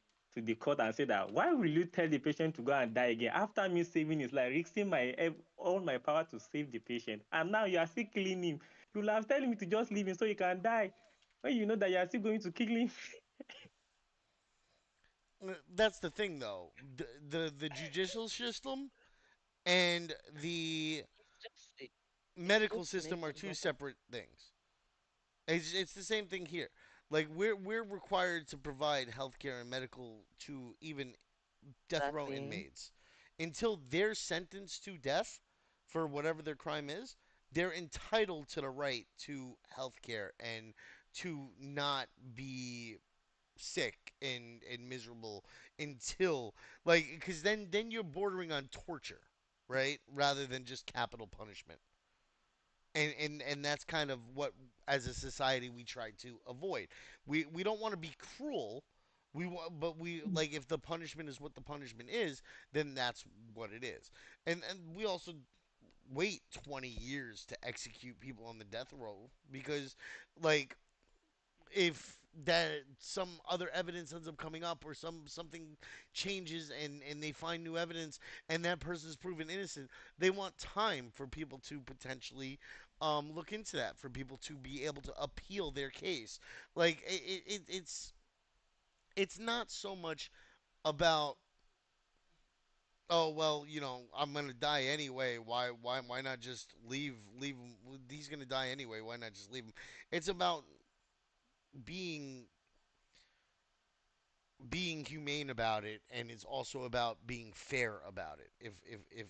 Speaker 4: court and say that why will you tell the patient to go and die again after me saving his life, risking my all my power to save the patient, and now you are still killing him. You will have telling me to just leave him so he can die when you know that you are still going to kill him.
Speaker 1: That's the thing, though. The judicial system and the
Speaker 2: It's
Speaker 1: medical
Speaker 2: just
Speaker 1: system are
Speaker 2: making
Speaker 1: two
Speaker 2: better.
Speaker 1: separate things. It's the same thing here. Like we're required to provide healthcare and medical to even death row
Speaker 2: Exactly.
Speaker 1: inmates until they're sentenced to death for whatever their crime is. They're entitled to the right to healthcare and to not be sick and miserable until like because then you're bordering on torture, right, rather than just capital punishment. And that's kind of what as a society we try to avoid. We don't want to be cruel. But we like if the punishment is what the punishment is, then that's what it is. And we also wait 20 years to execute people on the death row because like if that some other evidence ends up coming up or something changes and they find new evidence and that person is proven innocent, they want time for people to potentially look into that, for people to be able to appeal their case. Like it's not so much about oh well, I'm gonna die anyway. Why not just leave him? He's gonna die anyway. Why not just leave him? It's about being being humane about it, and it's also about being fair about it. If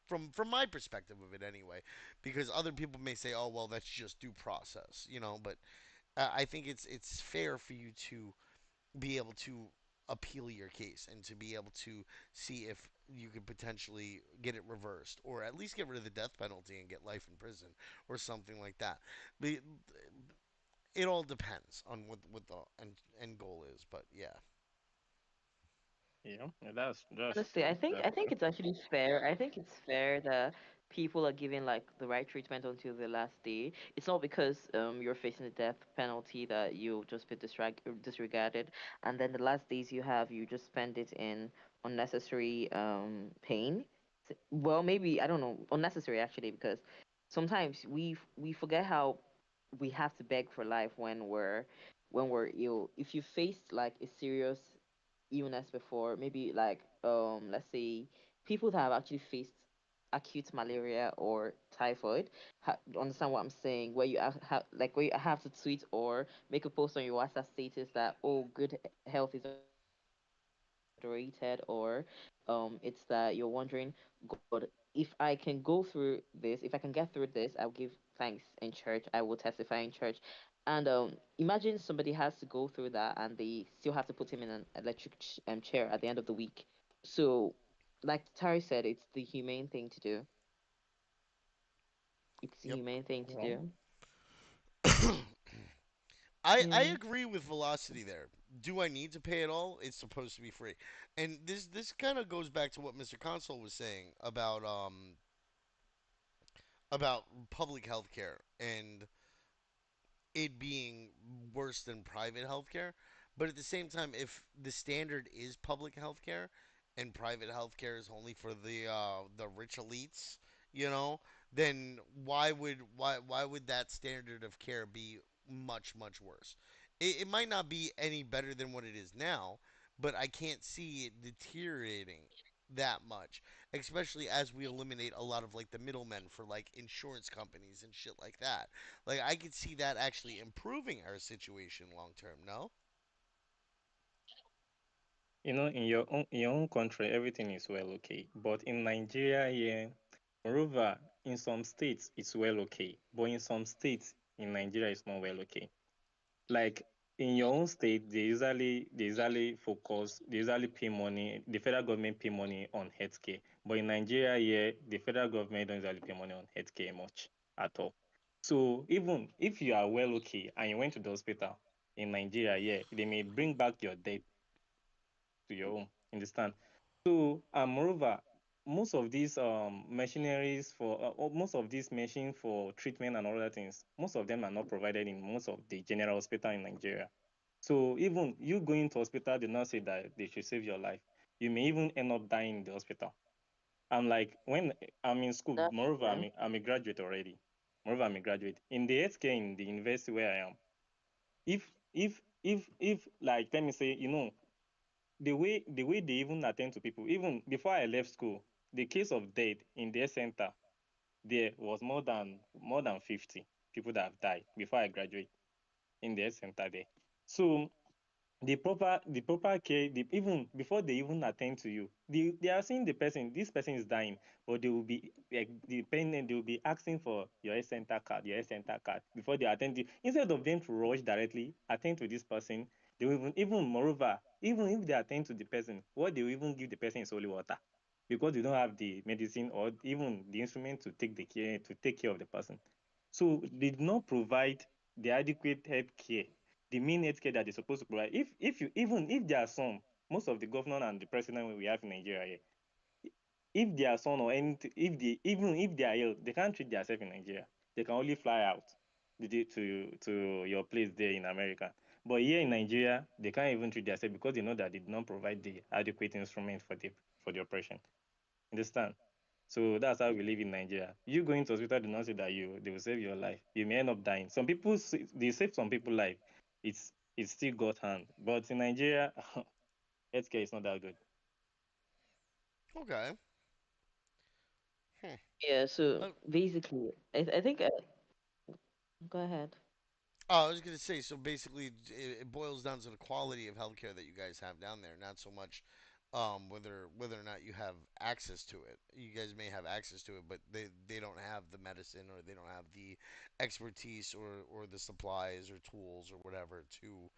Speaker 1: from my perspective of it anyway, because other people may say, oh well, that's just due process, but I think it's fair for you to be able to appeal your case and to be able to see if you could potentially get it reversed or at least get rid of the death penalty and get life in prison or something like that. But it all depends on what the end goal is. But yeah.
Speaker 4: Yeah, that's
Speaker 2: Honestly,
Speaker 4: true.
Speaker 2: I
Speaker 4: That's
Speaker 2: think
Speaker 4: true.
Speaker 2: it's actually fair. I think it's fair that people are given like the right treatment until the last day. It's not because you're facing the death penalty that you'll just be disregarded, and then the last days you have, you just spend it in unnecessary pain. Well, maybe I don't know, unnecessary actually, because sometimes we forget how we have to beg for life when we're ill. If you faced like a serious illness before, maybe like let's say people that have actually faced acute malaria or typhoid, understand what I'm saying, where you like where you have to tweet or make a post on your WhatsApp status that, oh, good health is underrated, or it's that you're wondering, God, if I can go through this, if I can get through this, I'll give thanks in church, I will testify in church. And imagine somebody has to go through that and they still have to put him in an electric chair at the end of the week. So, like Tari said, it's the humane thing to do. It's the
Speaker 1: Yep.
Speaker 2: humane thing to
Speaker 4: Yeah.
Speaker 2: do.
Speaker 1: I
Speaker 2: Yeah.
Speaker 1: agree with Velocity there. Do I need to pay it all? It's supposed to be free, and this kind of goes back to what Mr. Console was saying about public health care and it being worse than private healthcare. But at the same time, if the standard is public healthcare and private healthcare is only for the rich elites, you know, then why would that standard of care be much worse? It might not be any better than what it is now, but I can't see it deteriorating that much, especially as we eliminate a lot of like the middlemen for like insurance companies and shit like that. Like I could see that actually improving our situation long term. No.
Speaker 4: In your own country, everything is well okay. But in Nigeria, yeah, moreover, in some states it's well okay. But in some states in Nigeria, it's not well okay. Like in your own state, they usually pay money. The federal government pay money on healthcare. But in Nigeria, yeah, the federal government don't usually pay money on healthcare much at all. So even if you are well okay and you went to the hospital in Nigeria, yeah, they may bring back your debt to your own. Understand? So, moreover, most of these machineries most of these machines for treatment and other things, most of them are not provided in most of the general hospital in Nigeria. So even you going to hospital did not say that they should save your life. You may even end up dying in the hospital. I'm like, when I'm in school,
Speaker 2: That's
Speaker 4: moreover,
Speaker 2: true.
Speaker 4: I'm a graduate already. Moreover, I'm a graduate. In the healthcare in the university where I am, if like let me say, the way they even attend to people, even before I left school, the case of death in their center there was more than 50 people that have died before I graduate in their center there. So the proper care, even before they even attend to you, they are seeing the person, this person is dying, but they will be like dependent, they will be asking for your health center card, your health center card before they attend to you. Instead of them to rush directly attend to this person, they will even moreover, even if they attend to the person, what they will even give the person is holy water, because they don't have the medicine or even the instrument to take care of the person. So they did not provide the adequate health care, the main healthcare that they're supposed to provide. If you even if there are some, most of the governor and the president we have in Nigeria here, if their son or anything, if they even if they are ill, they can't treat themselves in Nigeria. They can only fly out to your place there in America. But here in Nigeria, they can't even treat themselves because they know that they did not provide the adequate instrument for the operation. Understand? So that's how we live in Nigeria. You going to hospital do not say that they will save your life. You may end up dying. Some people they save some people life. It's still God's hand. But in Nigeria, healthcare is not that good.
Speaker 1: Okay. Hmm.
Speaker 2: Yeah, so
Speaker 1: Uh,
Speaker 2: basically, I think go ahead.
Speaker 1: Oh, I was gonna say, so basically, it boils down to the quality of healthcare that you guys have down there, not so much whether or not you have access to it. You guys may have access to it, but they don't have the medicine or they don't have the expertise or the supplies or tools or whatever to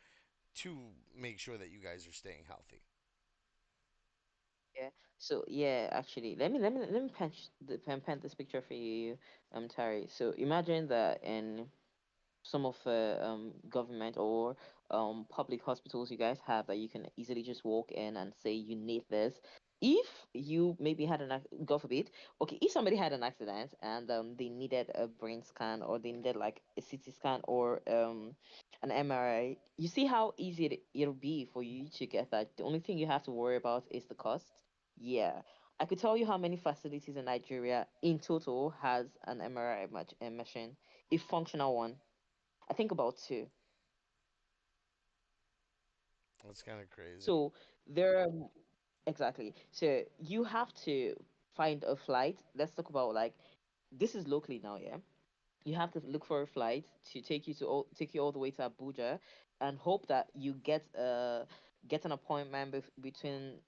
Speaker 1: make sure that you guys are staying healthy.
Speaker 2: Yeah. So yeah, actually, let me paint this picture for you, Tari. So imagine that in some of government or public hospitals you guys have that you can easily just walk in and say you need this. If you maybe had God forbid, okay, if somebody had an accident and they needed a brain scan or they needed like a CT scan or an MRI, you see how easy it'll be for you to get that. The only thing you have to worry about is the cost. Yeah. I could tell you how many facilities in Nigeria in total has an MRI machine, a functional one. I think about two.
Speaker 1: That's kind of crazy.
Speaker 2: So there are exactly. So you have to find a flight. Let's talk about like this is locally now, yeah. You have to look for a flight to take you all the way to Abuja and hope that you get an appointment between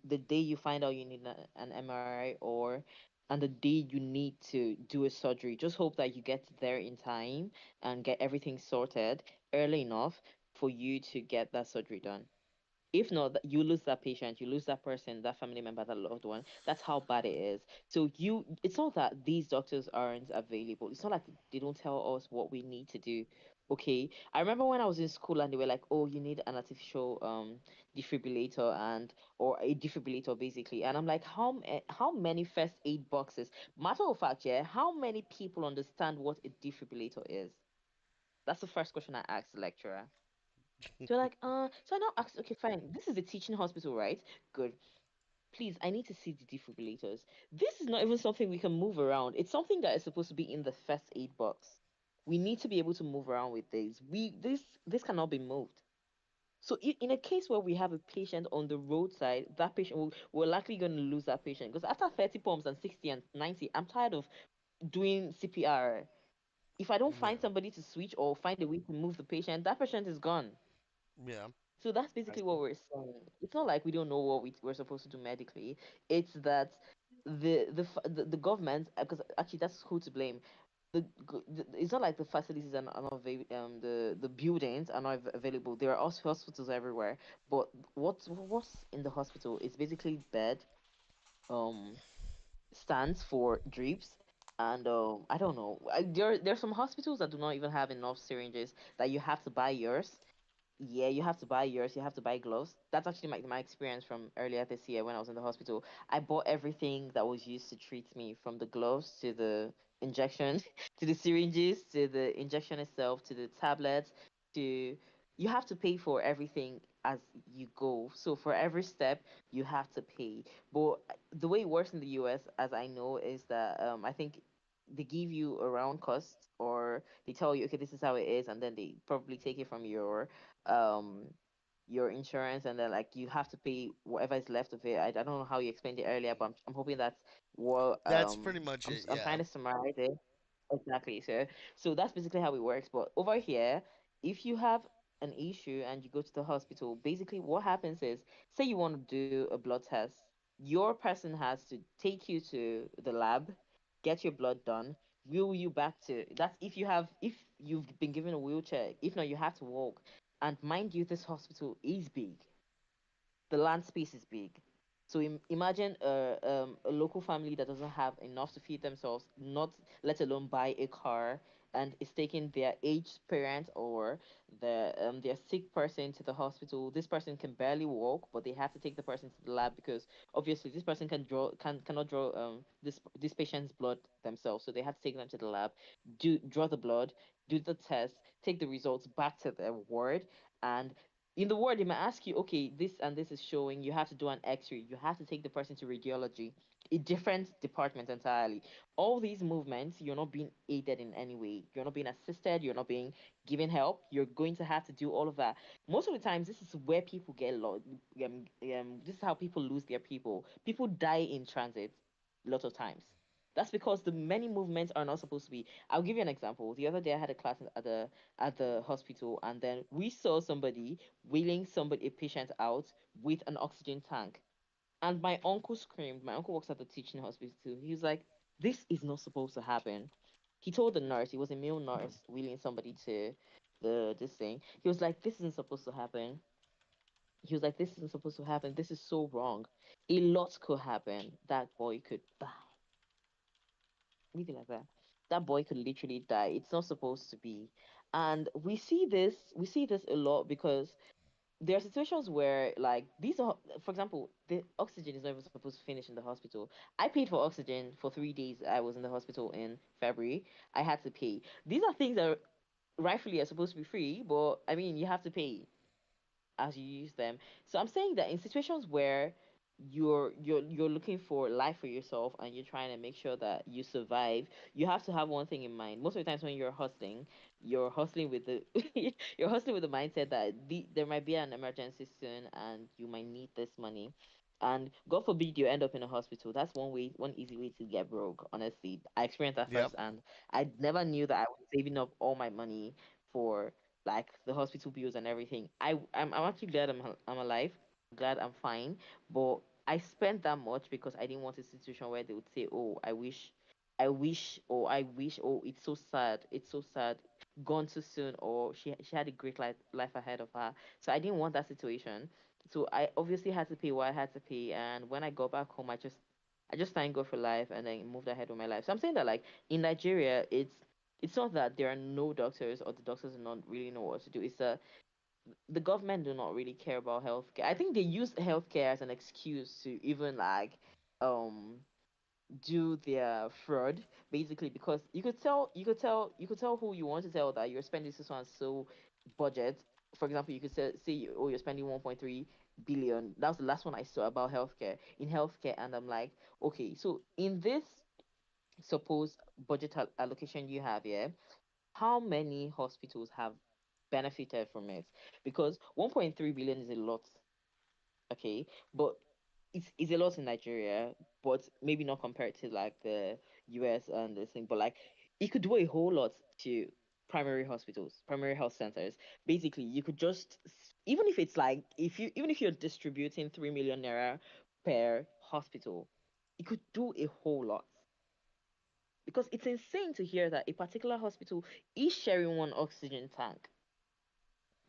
Speaker 2: the day you find out you need an MRI or and the day you need to do a surgery. Just hope that you get there in time and get everything sorted early enough for you to get that surgery done. If not, you lose that patient, you lose that person, that family member, that loved one. That's how bad it is. So it's not that these doctors aren't available. It's not like they don't tell us what we need to do. Okay, I remember when I was in school and they were like, "Oh, you need an artificial defibrillator and or a defibrillator basically." And I'm like, how many first aid boxes? Matter of fact, yeah, how many people understand what a defibrillator is? That's the first question I asked the lecturer. So like, so I now asked, okay, fine. This is a teaching hospital, right? Good. Please, I need to see the defibrillators. This is not even something we can move around. It's something that is supposed to be in the first aid box. We need to be able to move around with these. This cannot be moved. So in a case where we have a patient on the roadside, that patient we're likely going to lose that patient because after 30 pumps and 60 and 90, I'm tired of doing CPR. If I don't find
Speaker 1: Yeah.
Speaker 2: somebody to switch or find a way to move the patient, that patient is gone.
Speaker 1: Yeah.
Speaker 2: So that's basically
Speaker 4: That's
Speaker 2: what we're saying. It's not like we don't know what we're supposed to do medically. It's that the government, because actually that's who to blame. It's not like the facilities are not the buildings are not available. There are also hospitals everywhere, but what's in the hospital is basically bed, um, stands for drips, and I don't know. There are some hospitals that do not even have enough syringes that you have to buy yours. Yeah, you have to buy yours. You have to buy gloves. That's actually my experience from earlier this year when I was in the hospital. I bought everything that was used to treat me, from the gloves to the injection, to the syringes, to the injection itself, to the tablets, to you have to pay for everything as you go. So for every step, you have to pay. But the way it works in the US, as I know, is that I think they give you a round cost or they tell you, okay, this is how it is, and then they probably take it from um your insurance and then like you have to pay whatever is left of it. I don't know how you explained it earlier, but I'm hoping that's what
Speaker 1: That's pretty much it.
Speaker 2: I'm trying
Speaker 1: Yeah.
Speaker 2: to summarize it. Exactly. So that's basically how it works. But over here, if you have an issue and you go to the hospital, basically what happens is, say you want to do a blood test, your person has to take you to the lab, get your blood done, wheel you back to that's if you've been given a wheelchair. If not, you have to walk. And mind you, this hospital is big, the land space is big. So imagine a local family that doesn't have enough to feed themselves, not let alone buy a car, and is taking their aged parent or their sick person to the hospital. This person can barely walk, but they have to take the person to the lab because obviously this person cannot draw this patient's blood themselves. So they have to take them to the lab, draw the blood, do the test, take the results back to the ward, and in the word, they might ask you, okay, this and this is showing. You have to do an X-ray. You have to take the person to radiology. a different department entirely. All these movements, you're not being aided in any way. You're not being assisted. You're not being given help. You're going to have to do all of that. Most of the times, this is where people get lost. This is how people lose their people. People die in transit, a lot of times. That's because the many movements are not supposed to be. I'll give you an example. The other day, I had a class at the hospital, and then we saw somebody wheeling somebody a patient out with an oxygen tank, and my uncle screamed. My uncle works at the teaching hospital too. He was like, "This is not supposed to happen." He told the nurse, he was a male nurse, wheeling somebody to the this thing. He was like, "This isn't supposed to happen." He was like, "This isn't supposed to happen. This is so wrong. A lot could happen. That boy could die. Anything like that. That boy could literally die. It's not supposed to be." And we see this a lot because there are situations where like these are, for example, the oxygen is not even supposed to finish in the hospital. I paid for oxygen for 3 days. I was in the hospital in February. I had to pay. These are things that rightfully are supposed to be free, but I mean you have to pay as you use them. So I'm saying that in situations where you're looking for life for yourself and you're trying to make sure that you survive, you have to have one thing in mind. Most of the times when you're hustling with the you're hustling with the mindset that there might be an emergency soon and you might need this money. And God forbid you end up in a hospital. That's one easy way to get broke. Honestly, I experienced that
Speaker 1: Yep.
Speaker 2: first, and I never knew that I was saving up all my money for like the hospital bills and everything. I'm actually glad I'm alive. Glad I'm fine. But I spent that much because I didn't want a situation where they would say, "Oh, I wish, oh, it's so sad, gone too soon, or she had a great life ahead of her." So I didn't want that situation. So I obviously had to pay what I had to pay, and when I got back home, I just thanked God for life and then moved ahead with my life. So I'm saying that like in Nigeria, it's not that there are no doctors or the doctors do not really know what to do. It's the government do not really care about healthcare. I think they use healthcare as an excuse to even like um do their fraud, basically, because you could tell who you want to tell that you're spending this on so budget. For example, you could say oh, you're spending 1.3 billion. That was the last one I saw about healthcare, and I'm like, okay, so in this supposed budget allocation you have here, how many hospitals have benefited from it? Because 1.3 billion is a lot, okay, but it's a lot in Nigeria, but maybe not compared to like the US and this thing, but like it could do a whole lot to primary hospitals, primary health centers. Basically, you could just even if it's like even if you're distributing 3 million naira per hospital, it could do a whole lot. Because it's insane to hear that a particular hospital is sharing one oxygen tank.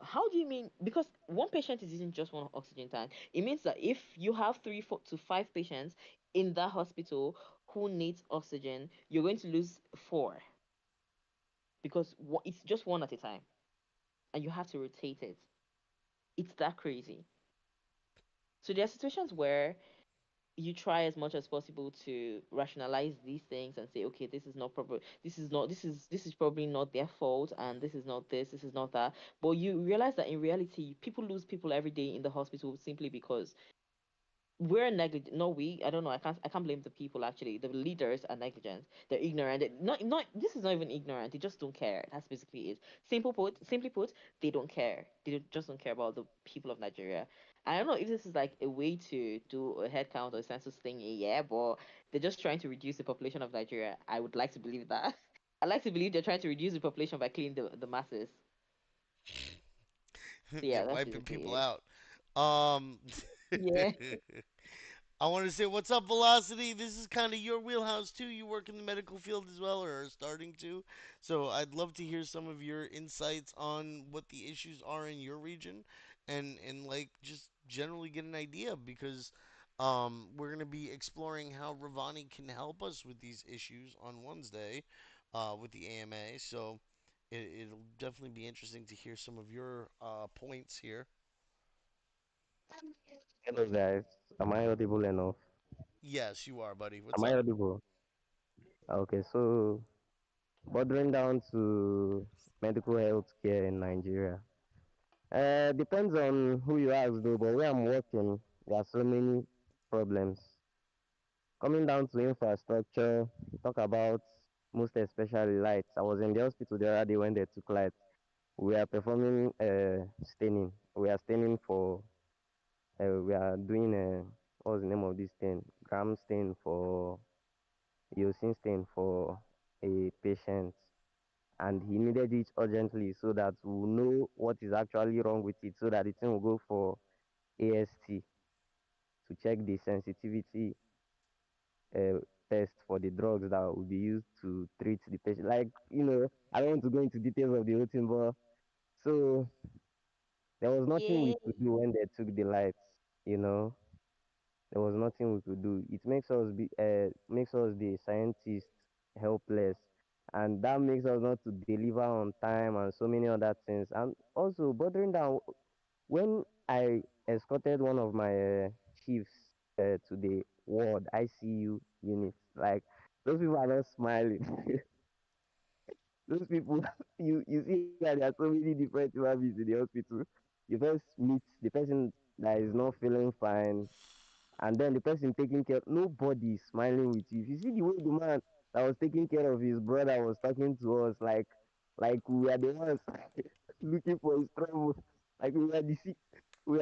Speaker 2: How do you mean? Because one patient is using just one oxygen tank. It means that if you have three, four to five patients in that hospital who needs oxygen, you're going to lose four because it's just one at a time, and you have to rotate it. It's that crazy. So there are situations where you try as much as possible to rationalize these things and say, okay, this is not proper. This is probably not their fault, and this is not this is not that. But you realize that in reality, people lose people every day in the hospital simply because we're negligent. No, we. I don't know. I can't blame the people. Actually, the leaders are negligent. They're ignorant. Not. This is not even ignorant. They just don't care. That's basically it. Simply put, they don't care. Just don't care about the people of Nigeria. I don't know if this is like a way to do a head count or a census thing. Yeah, but they're just trying to reduce the population of Nigeria. I would like to believe that. I like to believe they're trying to reduce the population by killing the masses. So
Speaker 1: They're
Speaker 2: yeah, that's
Speaker 1: wiping
Speaker 2: basically
Speaker 1: people
Speaker 2: it.
Speaker 1: out. Um,
Speaker 2: Yeah.
Speaker 1: I want to say, what's up, Velocity? This is kind of your wheelhouse too. You work in the medical field as well, or are starting to. So I'd love to hear some of your insights on what the issues are in your region, and like just generally get an idea because we're gonna be exploring how Ravani can help us with these issues on Wednesday, with the AMA. So it'll definitely be interesting to hear some of your points here.
Speaker 5: Hello guys, am I audible enough?
Speaker 1: Yes, you are, buddy. What's
Speaker 5: Am I
Speaker 1: up?
Speaker 5: audible? Okay, so bordering down to medical health care in Nigeria. Depends on who you ask though, but where I'm working, there are so many problems. Coming down to infrastructure, talk about most especially lights. I was in the hospital the other day when they took lights. We are performing staining. We are staining for, we are doing, what's the name of this stain? Gram stain for, eosin stain for a patient. And he needed it urgently so that we'll know what is actually wrong with it so that the thing will go for AST to check the sensitivity uh, test for the drugs that will be used to treat the patient. Like, I don't want to go into details of the whole thing, but so there was nothing we
Speaker 2: Yay.
Speaker 5: could do when they took the lights, you know. There was nothing we could do. It makes us the scientists helpless, and that makes us not to deliver on time and so many other things. And also bothering down when I escorted one of my chiefs to the ward ICU unit, like those people are not smiling. Those people, you see that there are so many different human beings in the hospital. You first meet the person that is not feeling fine, and then the person taking care, nobody is smiling with you. If you see the way the man that was taking care of his brother was talking to us, like we are the ones looking for his trouble, like we are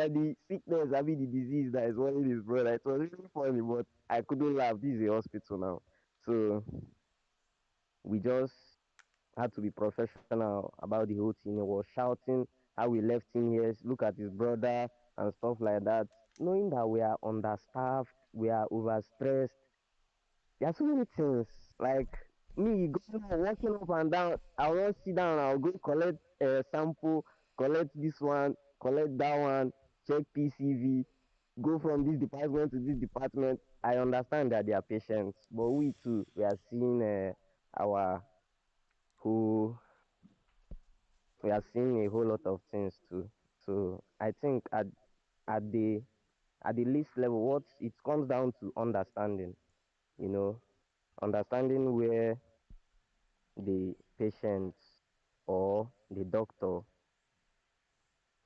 Speaker 5: the sickness having the disease that is worrying his brother. It was really funny, but I couldn't laugh. This is a hospital now, so we just had to be professional about the whole thing. He was shouting how we left him here, look at his brother and stuff like that. Knowing that we are understaffed, we are overstressed, there are so many things. Like me going out, walking up and down, I'll not sit down, I'll go collect a sample, collect this one, collect that one, check PCV, go from this department to this department. I understand that they are patients, but we too, we are seeing our who we are seeing a whole lot of things too. So I think at the at the least level, what it comes down to understanding, you know, understanding where the patient or the doctor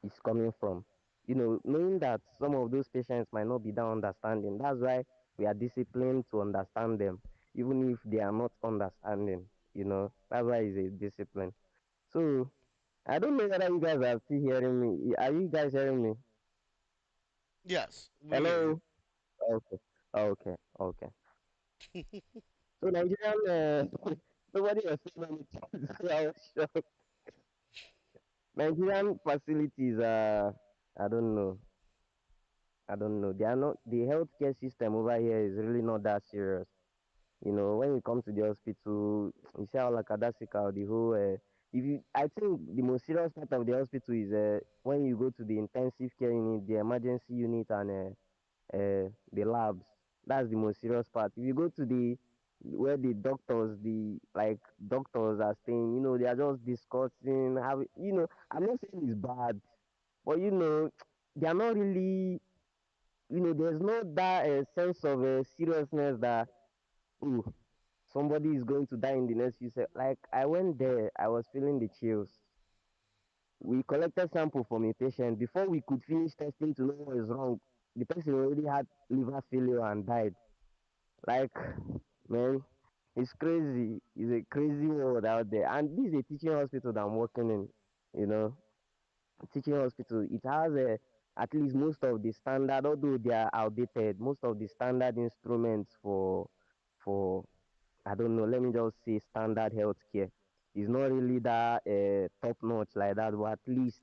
Speaker 5: is coming from. Knowing that some of those patients might not be that understanding. That's why we are disciplined to understand them, even if they are not understanding. That's why it's a discipline. So I don't know whether you guys are still hearing me. Are you guys hearing me?
Speaker 1: Yes, we hear you.
Speaker 5: Hello? Okay. Okay. Okay. So Nigerian, nobody was saying anything. So I was shocked. Nigerian facilities are, I don't know. I don't know. They are not, the healthcare system over here is really not that serious. When you come to the hospital, you see how like Adasika, the whole, if you, I think the most serious part of the hospital is when you go to the intensive care unit, the emergency unit, and the labs. That's the most serious part. If you go to the where the doctors are staying, they are just discussing how I'm not saying it's bad, but they are not really, there's not that sense of seriousness that oh, somebody is going to die in the next few seconds. Like I went there, I was feeling the chills. We collected sample from a patient before we could finish testing to know what is wrong. The person already had liver failure and died. Like, man, it's crazy. It's a crazy world out there. And this is a teaching hospital that I'm working in. You know, teaching hospital. It has at least most of the standard, although they are outdated, most of the standard instruments for I don't know. Let me just say standard healthcare. It's not really that top notch like that, but at least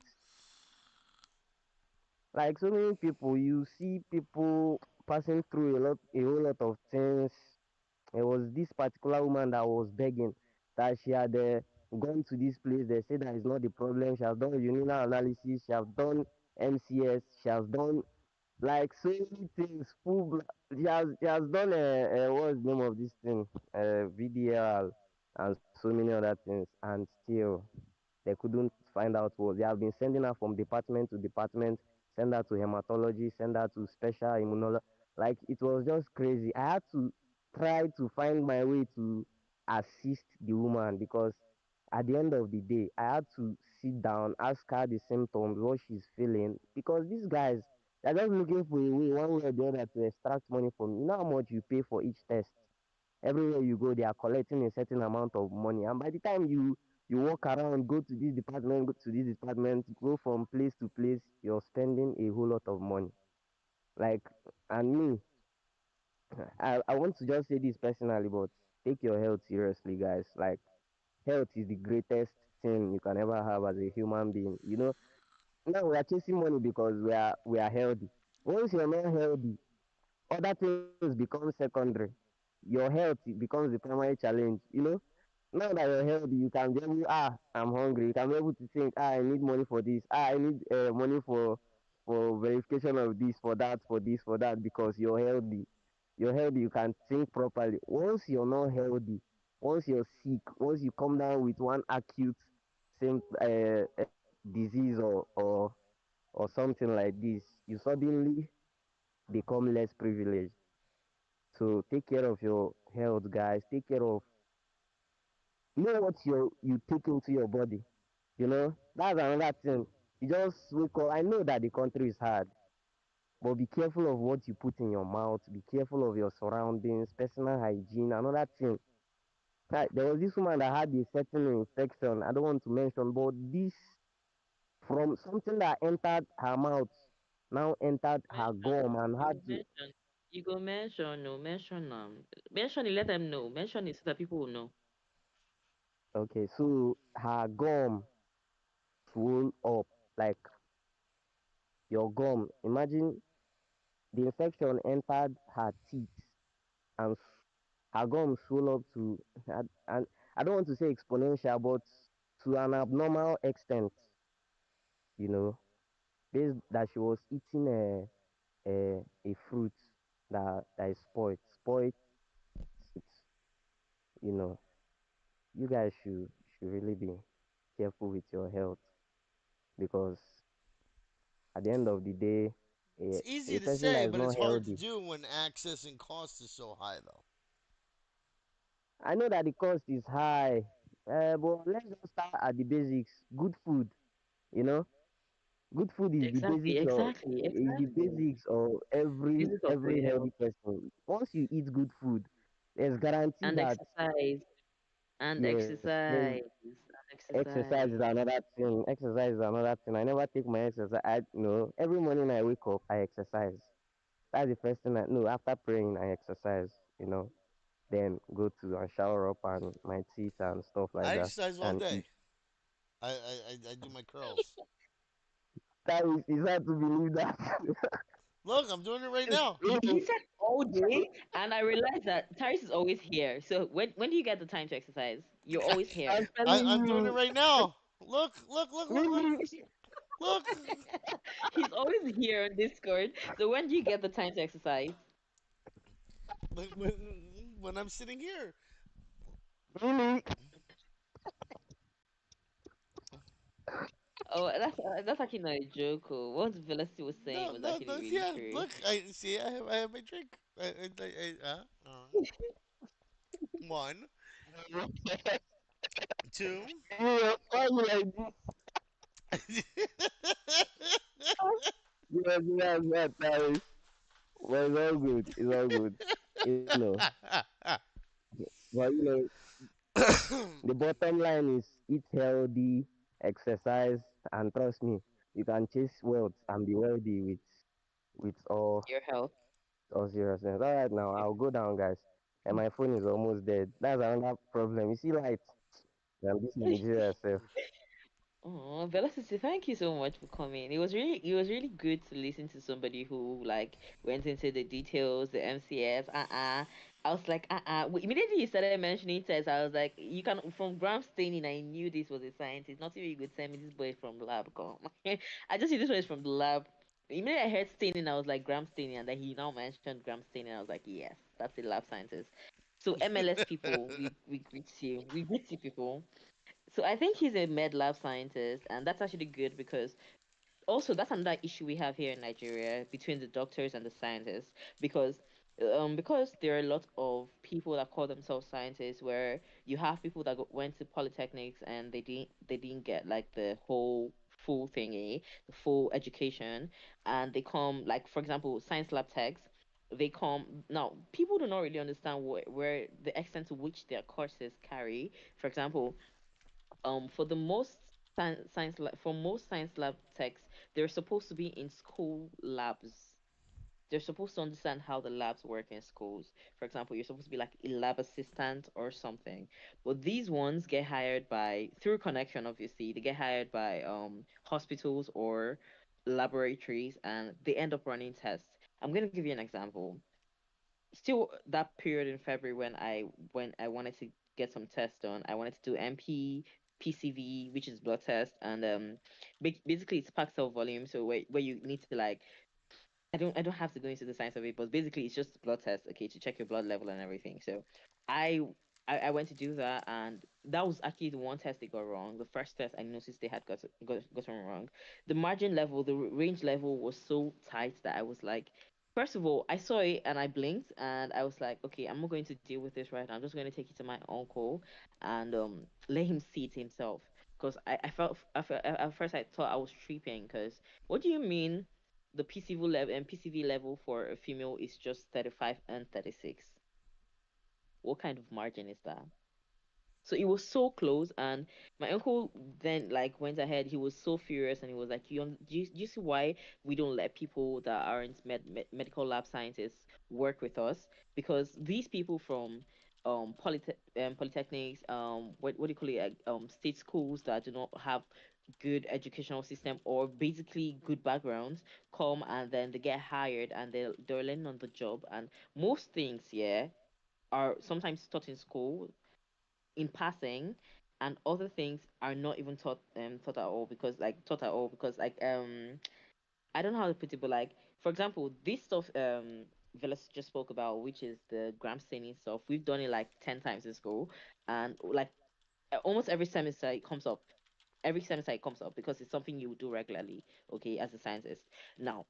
Speaker 5: like so many people, you see people passing through a whole lot of things. There was this particular woman that was begging that she had gone to this place. They said that is not the problem. She has done urine analysis. She has done MCS. She has done like so many things. She has done what's the name of this thing? VDL and so many other things, and still they couldn't find out what they have been sending her from department to department, send her to hematology, send her to special immunology. Like it was just crazy. I had to try to find my way to assist the woman because at the end of the day, I had to sit down, ask her the symptoms, what she's feeling, because these guys They're just looking for a way, one way or the other, to extract money from you. You know how much you pay for each test. Everywhere you go, they are collecting a certain amount of money, and by the time you walk around, go to this department, go to this department, go from place to place, you're spending a whole lot of money. Like, and me, I want to just say this personally, but take your health seriously, guys. Like, health is the greatest thing you can ever have as a human being. You know, now we are chasing money because we are healthy. Once you're not healthy, other things become secondary. Your health becomes the primary challenge. You know, now that you're healthy, you can be able, I'm hungry. You can be able to think, I need money for this. I need money for verification of this, for that, for this, for that, because you're healthy. You're healthy. You can think properly. Once you're not healthy, once you're sick, once you come down with one acute same disease or something like this, you suddenly become less privileged. So take care of your health, guys. Take care of know what you take into your body. You know, that's another thing. You just wake up. I know that the country is hard, but be careful of what you put in your mouth. Be careful of your surroundings, personal hygiene. Another thing. There was this woman that had a certain infection. I don't want to mention, but this from something that entered her mouth now entered her
Speaker 2: Mention.
Speaker 5: gum and
Speaker 2: You
Speaker 5: had
Speaker 2: go
Speaker 5: to.
Speaker 2: mention. You go mention. No, mention. Mention it. Let them know. Mention it so that people will know.
Speaker 5: Okay, so her gum swelled up like your gum. Imagine the infection entered her teeth and her gum swelled up to, and I don't want to say exponential, but to an abnormal extent, you know, based that she was eating a fruit that is spoiled it, you know. You guys should really be careful with your health because at the end of the day,
Speaker 1: It's
Speaker 5: a
Speaker 1: easy to
Speaker 5: person that
Speaker 1: say,
Speaker 5: is
Speaker 1: but it's
Speaker 5: not
Speaker 1: hard to
Speaker 5: healthy.
Speaker 1: do when access and cost is so high, though.
Speaker 5: I know that the cost is high, but let's just start at the basics. Good food, you know, good food
Speaker 2: Exactly. Exactly.
Speaker 5: is the
Speaker 2: Exactly.
Speaker 5: basics of every
Speaker 2: Basis of
Speaker 5: every
Speaker 2: good
Speaker 5: healthy
Speaker 2: health
Speaker 5: person. Once you eat good food, there's guarantee
Speaker 2: and
Speaker 5: that
Speaker 2: exercise and
Speaker 5: yes, there's
Speaker 2: exercise and
Speaker 5: exercise is
Speaker 2: exercise.
Speaker 5: another thing. Exercise is another thing. I never take my exercise. Every morning I wake up, I exercise. That's the first thing I no after praying I exercise, you know. Then go to and shower up and my teeth and stuff like
Speaker 1: I
Speaker 5: that
Speaker 1: exercise all
Speaker 5: and eat.
Speaker 1: day. I do my curls.
Speaker 5: That is it's hard to believe that.
Speaker 1: Look, I'm doing it right
Speaker 2: Dude,
Speaker 1: now.
Speaker 2: he
Speaker 5: Really?
Speaker 2: said all day, and I realized that Taris is always here. So when do you get the time to exercise? You're always
Speaker 5: I'm
Speaker 2: here.
Speaker 5: telling
Speaker 1: I'm doing it
Speaker 5: you.
Speaker 1: right now. Look, look, look, look, look,
Speaker 5: Really?
Speaker 1: look.
Speaker 2: He's always here on Discord. So when do you get the time to exercise?
Speaker 1: When I'm sitting here.
Speaker 5: Really?
Speaker 2: Oh, that's actually not a joke. Oh. What Velocity was saying
Speaker 1: No,
Speaker 2: was
Speaker 1: no,
Speaker 2: actually
Speaker 1: no.
Speaker 2: really
Speaker 1: Yeah,
Speaker 2: true.
Speaker 1: look. I see. I have my drink. One, two.
Speaker 5: Why you like this? Yes, yes, that is. Well, it's all good. It's all good. You know. But the bottom line is eat healthy, exercise, and trust me, you can chase wealth and be wealthy with
Speaker 2: Your health.
Speaker 5: all seriousness. All right, now I'll go down, guys. And my phone is almost dead. That's another problem. You see, light. And this Nigeria self.
Speaker 2: Oh, Velocity, thank you so much for coming. It was really good to listen to somebody who like went into the details, the MCS. I was like, Immediately you started mentioning tests, I was like, you can from Graham Staining, I knew this was a scientist. Not even you could tell me this boy is from the lab. Come. I just knew this one is from the lab. Immediately I heard Staining, I was like Graham Staining, and then he now mentioned Graham Staining. I was like, yes, that's a lab scientist. So MLS people, we greet you. We greet you people. So I think he's a med lab scientist, and that's actually good because also that's another issue we have here in Nigeria between the doctors and the scientists because there are a lot of people that call themselves scientists where you have people that went to polytechnics and they didn't get like the whole full thingy, the full education, and they come like, for example, science lab techs. They come now. People do not really understand where the extent to which their courses carry. For example, for the most for most science lab techs, they're supposed to be in school labs. They're supposed to understand how the labs work in schools. For example, you're supposed to be like a lab assistant or something. But these ones get hired by through connection, obviously. They get hired by hospitals or laboratories, and they end up running tests. I'm gonna give you an example. Still that period in February when I wanted to get some tests done. I wanted to do MP, PCV, which is blood test, and basically it's packed cell volume. So where you need to like I don't have to go into the science of it, but basically it's just blood test, okay, to check your blood level and everything. So I I went to do that, and that was actually the one test they got wrong. The first test I noticed they had gotten wrong. The margin level, the range level was so tight that I was like, first of all, I saw it and I blinked and I was like, okay, I'm not going to deal with this right now. I'm just going to take it to my uncle and let him see it himself. Because at first I thought I was tripping. Because what do you mean the PCV level for a female is just 35 and 36? What kind of margin is that? So it was so close, and my uncle then like went ahead. He was so furious, and he was like, do you see why we don't let people that aren't medical lab scientists work with us? Because these people from polytechnics, what do you call it, state schools that do not have good educational system or basically good backgrounds come and then they get hired and they're learning on the job, and most things, yeah, are sometimes taught in school in passing, and other things are not even taught at all because like I don't know how to put it, but like for example, this stuff Velas just spoke about, which is the gram staining stuff, we've done it like 10 times in school, and like almost every semester it comes up. Every semester it comes up because it's something you do regularly, okay, as a scientist. Now,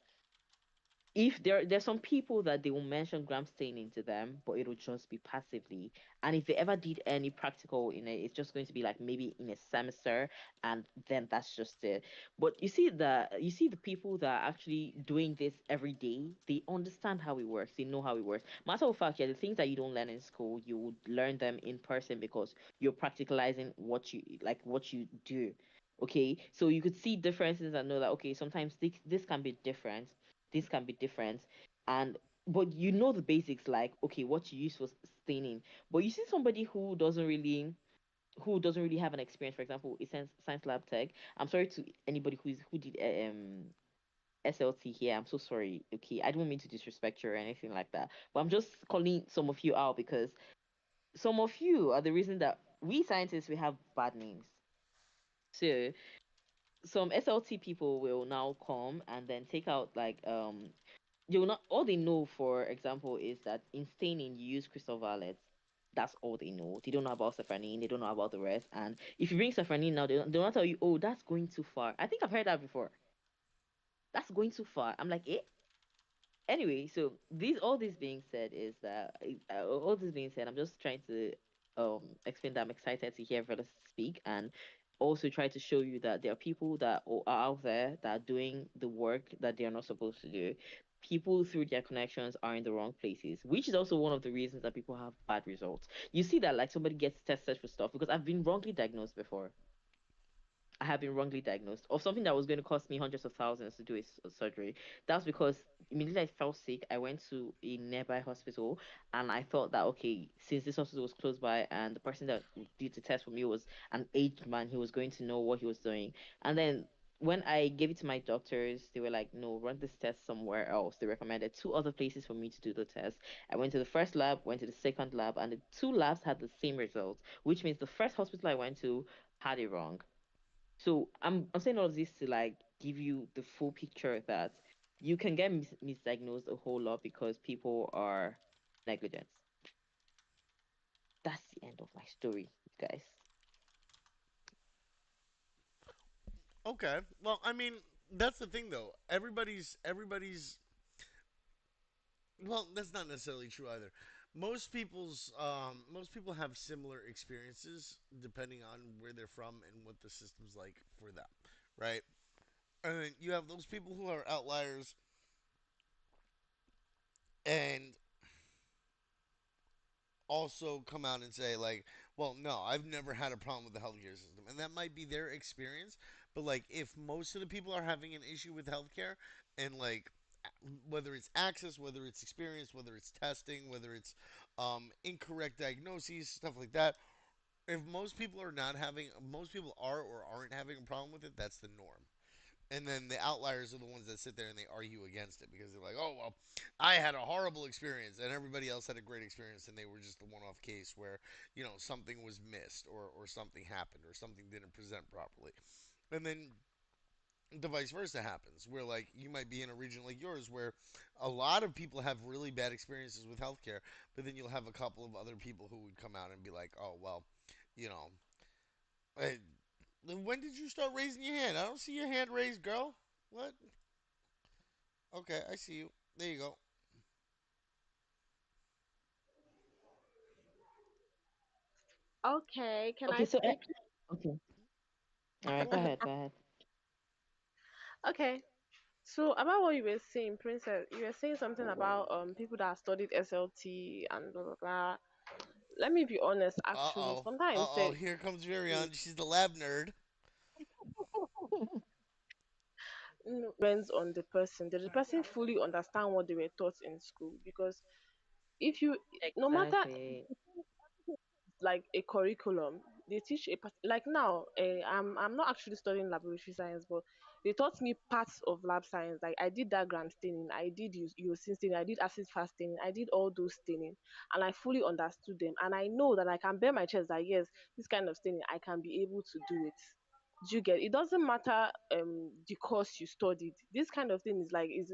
Speaker 2: if there's some people that they will mention gram staining to them, but it'll just be passively. And if they ever did any practical in it, it's just going to be like maybe in a semester, and then that's just it. But you see the people that are actually doing this every day, they understand how it works, they know how it works. Matter of fact, yeah, the things that you don't learn in school, you would learn them in person because you're practicalizing what you do. Okay, so you could see differences and know that okay, sometimes this can be different, this can be different, and but you know the basics, like okay, what you use for staining. But you see somebody who doesn't really have an experience, for example, a science lab tech. I'm sorry to anybody who did SLT here. I'm so sorry. Okay, I don't mean to disrespect you or anything like that, but I'm just calling some of you out because some of you are the reason that we scientists we have bad names. So some SLT people will now come and then take out like they will not, all they know, for example, is that in staining you use crystal violets. That's all they know. They don't know about safranin, they don't know about the rest. And if you bring safranin now, they'll not tell you, oh, that's going too far. I think I've heard that before. That's going too far. I'm like, eh? Anyway, so these all this being said is that all this being said, I'm just trying to explain that I'm excited to hear Velas speak, and also try to show you that there are people that are out there that are doing the work that they are not supposed to do. People through their connections are in the wrong places, which is also one of the reasons that people have bad results. You see that like somebody gets tested for stuff because I've been wrongly diagnosed before. I have been wrongly diagnosed of something that was going to cost me hundreds of thousands to do a surgery. That's because immediately I felt sick, I went to a nearby hospital, and I thought that okay, since this hospital was close by and the person that did the test for me was an aged man, he was going to know what he was doing. And then when I gave it to my doctors, they were like, no, run this test somewhere else. They recommended two other places for me to do the test. I went to the first lab, went to the second lab, and the two labs had the same results, which means the first hospital I went to had it wrong. So I'm saying all of this to like give you the full picture that you can get misdiagnosed a whole lot because people are negligent. That's the end of my story, guys.
Speaker 1: Okay. Well, I mean, that's the thing though. Everybody's well, that's not necessarily true either. Most people have similar experiences depending on where they're from and what the system's like for them, right? And then you have those people who are outliers and also come out and say like, well, no, I've never had a problem with the healthcare system, and that might be their experience. But like, if most of the people are having an issue with healthcare, and like, whether it's access, whether it's experience, whether it's testing, whether it's incorrect diagnoses, stuff like that. If most people are or aren't having a problem with it, that's the norm. And then the outliers are the ones that sit there and they argue against it because they're like, oh, well, I had a horrible experience and everybody else had a great experience and they were just the one off case where, something was missed or something happened or something didn't present properly. And then the vice versa happens where, like, you might be in a region like yours where a lot of people have really bad experiences with healthcare, but then you'll have a couple of other people who would come out and be like, oh, well, you know, uh, when did you start raising your hand? I don't see your hand raised, girl. What? Okay, I see you. There you go.
Speaker 6: Okay, can I
Speaker 2: Okay, so
Speaker 6: speak?
Speaker 2: okay, all right,
Speaker 1: Go
Speaker 2: go
Speaker 1: ahead.
Speaker 2: ahead, go ahead.
Speaker 6: Okay. So about what you were saying, Princess, you were saying something about people that studied SLT and blah blah blah. Let me be honest,
Speaker 1: Uh
Speaker 6: actually.
Speaker 1: oh. Uh
Speaker 6: Sometimes
Speaker 1: oh.
Speaker 6: say
Speaker 1: Here comes
Speaker 6: mm,
Speaker 1: Virion. She's the lab nerd.
Speaker 6: depends on the person. Did the person fully understand what they were taught in school? Because if you no matter
Speaker 2: Exactly.
Speaker 6: like a curriculum. They teach like now. I'm not actually studying laboratory science, but they taught me parts of lab science. Like I did diagram staining, I did using staining, I did acid fast staining, I did all those staining, and I fully understood them. And I know that I can bear my chest that yes, this kind of staining I can be able to do it. Do you get? It doesn't matter the course you studied. This kind of thing is like is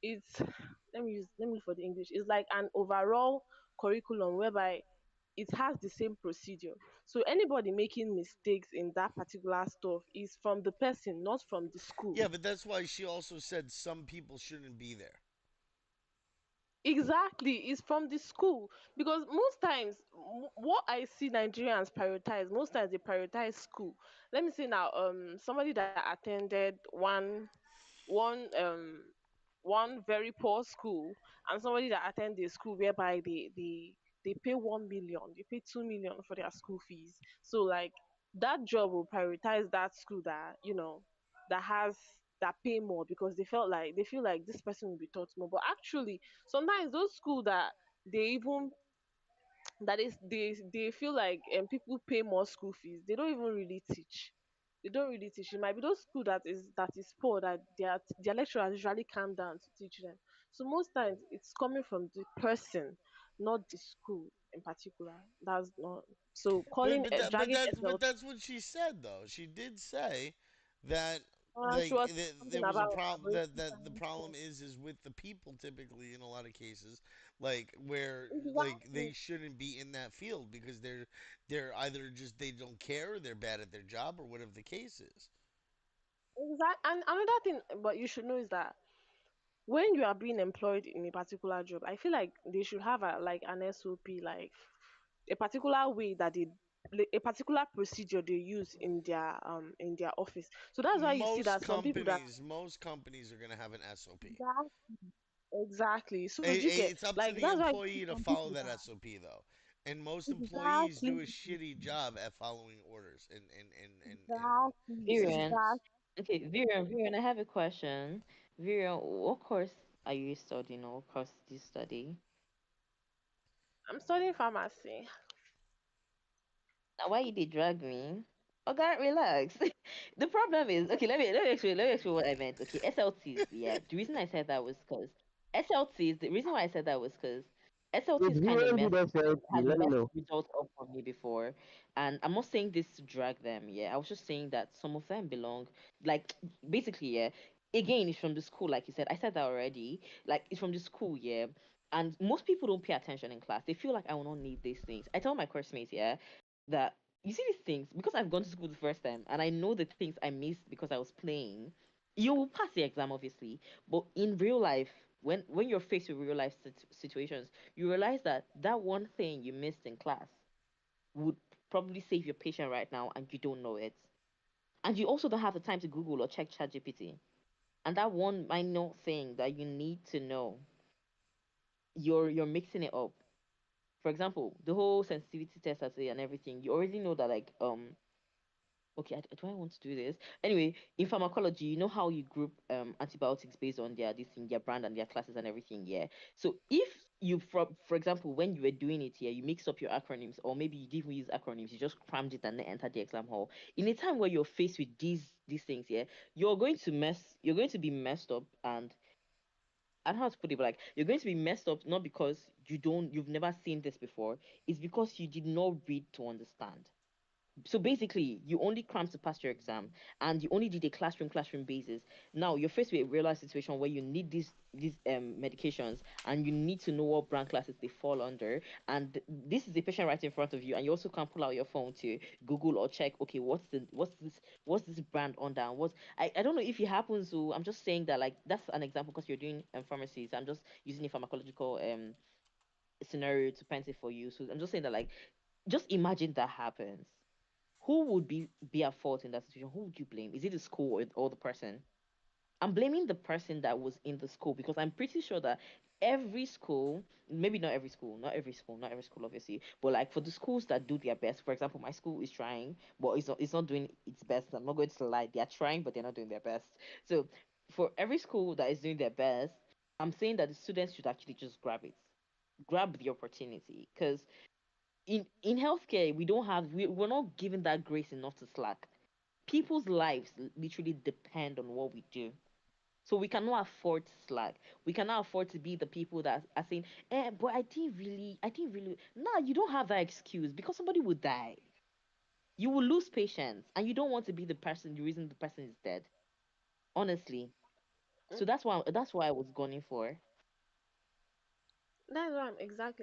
Speaker 6: it's let me look for the English. It's like an overall curriculum whereby it has the same procedure. So anybody making mistakes in that particular stuff is from the person, not from the school.
Speaker 1: Yeah, but that's why she also said some people shouldn't be there.
Speaker 6: Exactly, it's from the school because most times what I see Nigerians prioritize, most times they prioritize school. Let me say now, somebody that attended one one very poor school and somebody that attend a school whereby they pay 1 million, they pay 2 million for their school fees. So like that job will prioritize that school that that has that pay more because they feel like this person will be taught more. But actually sometimes those schools that they even that is they feel like people pay more school fees, they don't even really teach. They don't really teach. It might be those school that is poor that their lecturers usually calm down to teach them. So most times it's coming from the person, not the school in particular. That's not so
Speaker 1: But
Speaker 6: calling
Speaker 1: but that, but
Speaker 6: dragging
Speaker 1: that's but
Speaker 6: SL.
Speaker 1: that's what she said though. She did say that
Speaker 6: She
Speaker 1: like
Speaker 6: was something
Speaker 1: there was a
Speaker 6: about
Speaker 1: problem
Speaker 6: laboratory
Speaker 1: that the problem
Speaker 6: science.
Speaker 1: is with the people typically in a lot of cases, like where like
Speaker 6: Exactly.
Speaker 1: they shouldn't be in that field because they're either just they don't care or they're bad at their job or whatever the case is.
Speaker 6: And another thing, but you should know is that when you are being employed in a particular job, I feel like they should have like an SOP, like a particular way that they like, a particular procedure they use in their office. So that's why you see that some people that
Speaker 1: Most companies are gonna have an SOP.
Speaker 6: that exactly. So you get
Speaker 1: It's up to
Speaker 6: like
Speaker 1: the
Speaker 6: that's why you see
Speaker 1: employee to
Speaker 6: some
Speaker 1: follow
Speaker 6: people
Speaker 1: that
Speaker 6: that
Speaker 1: SOP though, and most employees
Speaker 6: exactly
Speaker 1: do a shitty job at following orders in
Speaker 6: exactly
Speaker 2: Virion,
Speaker 1: systems.
Speaker 6: exactly.
Speaker 2: okay, Virion, I have a question. Virion, what course are you studying or what course do you study?
Speaker 6: I'm studying pharmacy.
Speaker 2: Now, why you did drag me? Oh God, relax. The problem is, okay, let me explain what I meant. Okay, SLTs, yeah. The reason I said that was because SLTs, the reason why I said that was because
Speaker 5: Wait,
Speaker 2: SLTs kind of
Speaker 5: Viren did
Speaker 2: messed
Speaker 5: SLT.
Speaker 2: has
Speaker 5: Let me
Speaker 2: messed
Speaker 5: know.
Speaker 2: results up for me before. And I'm not saying this to drag them, yeah. I was just saying that some of them belong like basically, yeah. Again, it's from the school, like you said. I said that already. Like it's from the school, yeah. And most people don't pay attention in class. They feel like I will not need these things. I tell my course mates, yeah, that you see these things because I've gone to school the first time and I know the things I missed because I was playing. You will pass the exam, obviously, but in real life, when you're faced with real life situations, you realize that that one thing you missed in class would probably save your patient right now, and you don't know it. And you also don't have the time to Google or check ChatGPT. And that one minor thing that you need to know, you're mixing it up. For example, the whole sensitivity test assay and everything, you already know that like okay, do I want to do this? Anyway, in pharmacology, you know how you group antibiotics based on their this thing, their brand and their classes and everything, yeah. So if you for example, when you were doing it here, you mixed up your acronyms, or maybe you didn't use acronyms, you just crammed it and then entered the exam hall. In a time where you're faced with these things, yeah, you're going to be messed up, and I don't know how to put it, but like you're going to be messed up not because you've never seen this before, it's because you did not read to understand. So basically you only crammed to pass your exam, and you only did a classroom basis. Now you're faced with a real life situation where you need these medications, and you need to know what brand classes they fall under, and this is the patient right in front of you, and you also can't pull out your phone to Google or check, okay, what's this brand under, and I don't know if it happens. So I'm just saying that, like, that's an example because you're doing pharmacies. I'm just using a pharmacological scenario to paint it for you. So I'm just saying that, like, just imagine that happens. Who would be at fault in that situation? Who would you blame? Is it the school, or the person? I'm blaming the person that was in the school, because I'm pretty sure that every school, maybe not every school obviously, but like for the schools that do their best. For example, my school is trying, but it's not doing its best. I'm not going to lie, they are trying, but they're not doing their best. So for every school that is doing their best, I'm saying that the students should actually just grab the opportunity, because in healthcare we're not given that grace enough to slack. People's lives literally depend on what we do, so we cannot afford to slack. We cannot afford to be the people that are saying, but I didn't really. Nah, you don't have that excuse, because somebody will die. You will lose patience, and you don't want to be the reason the person is dead, honestly. So that's why I was gunning for.
Speaker 6: That's what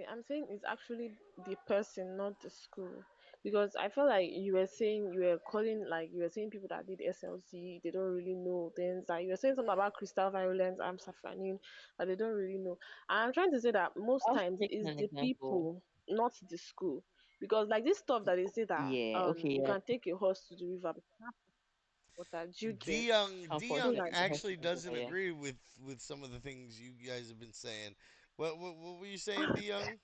Speaker 6: I'm saying it's actually the person, not the school. Because I feel like you were calling, like you were saying people that did SLC, they don't really know things. Like you were saying something about crystal violence, amsafranin, that they don't really know. And I'm trying to say that most
Speaker 2: I was
Speaker 6: times
Speaker 2: taking
Speaker 6: it's
Speaker 2: an
Speaker 6: the
Speaker 2: example.
Speaker 6: people, not the school. Because like this stuff that they say that
Speaker 2: Yeah, okay,
Speaker 6: you
Speaker 2: yeah.
Speaker 6: can take a horse to the river, but you can't put water. Do you get?
Speaker 1: D
Speaker 6: So
Speaker 1: Young
Speaker 6: like
Speaker 2: Unfortunately, it has
Speaker 1: actually
Speaker 2: to be,
Speaker 1: doesn't
Speaker 2: yeah.
Speaker 1: agree with some of the things you guys have been saying. What were you saying, D Young?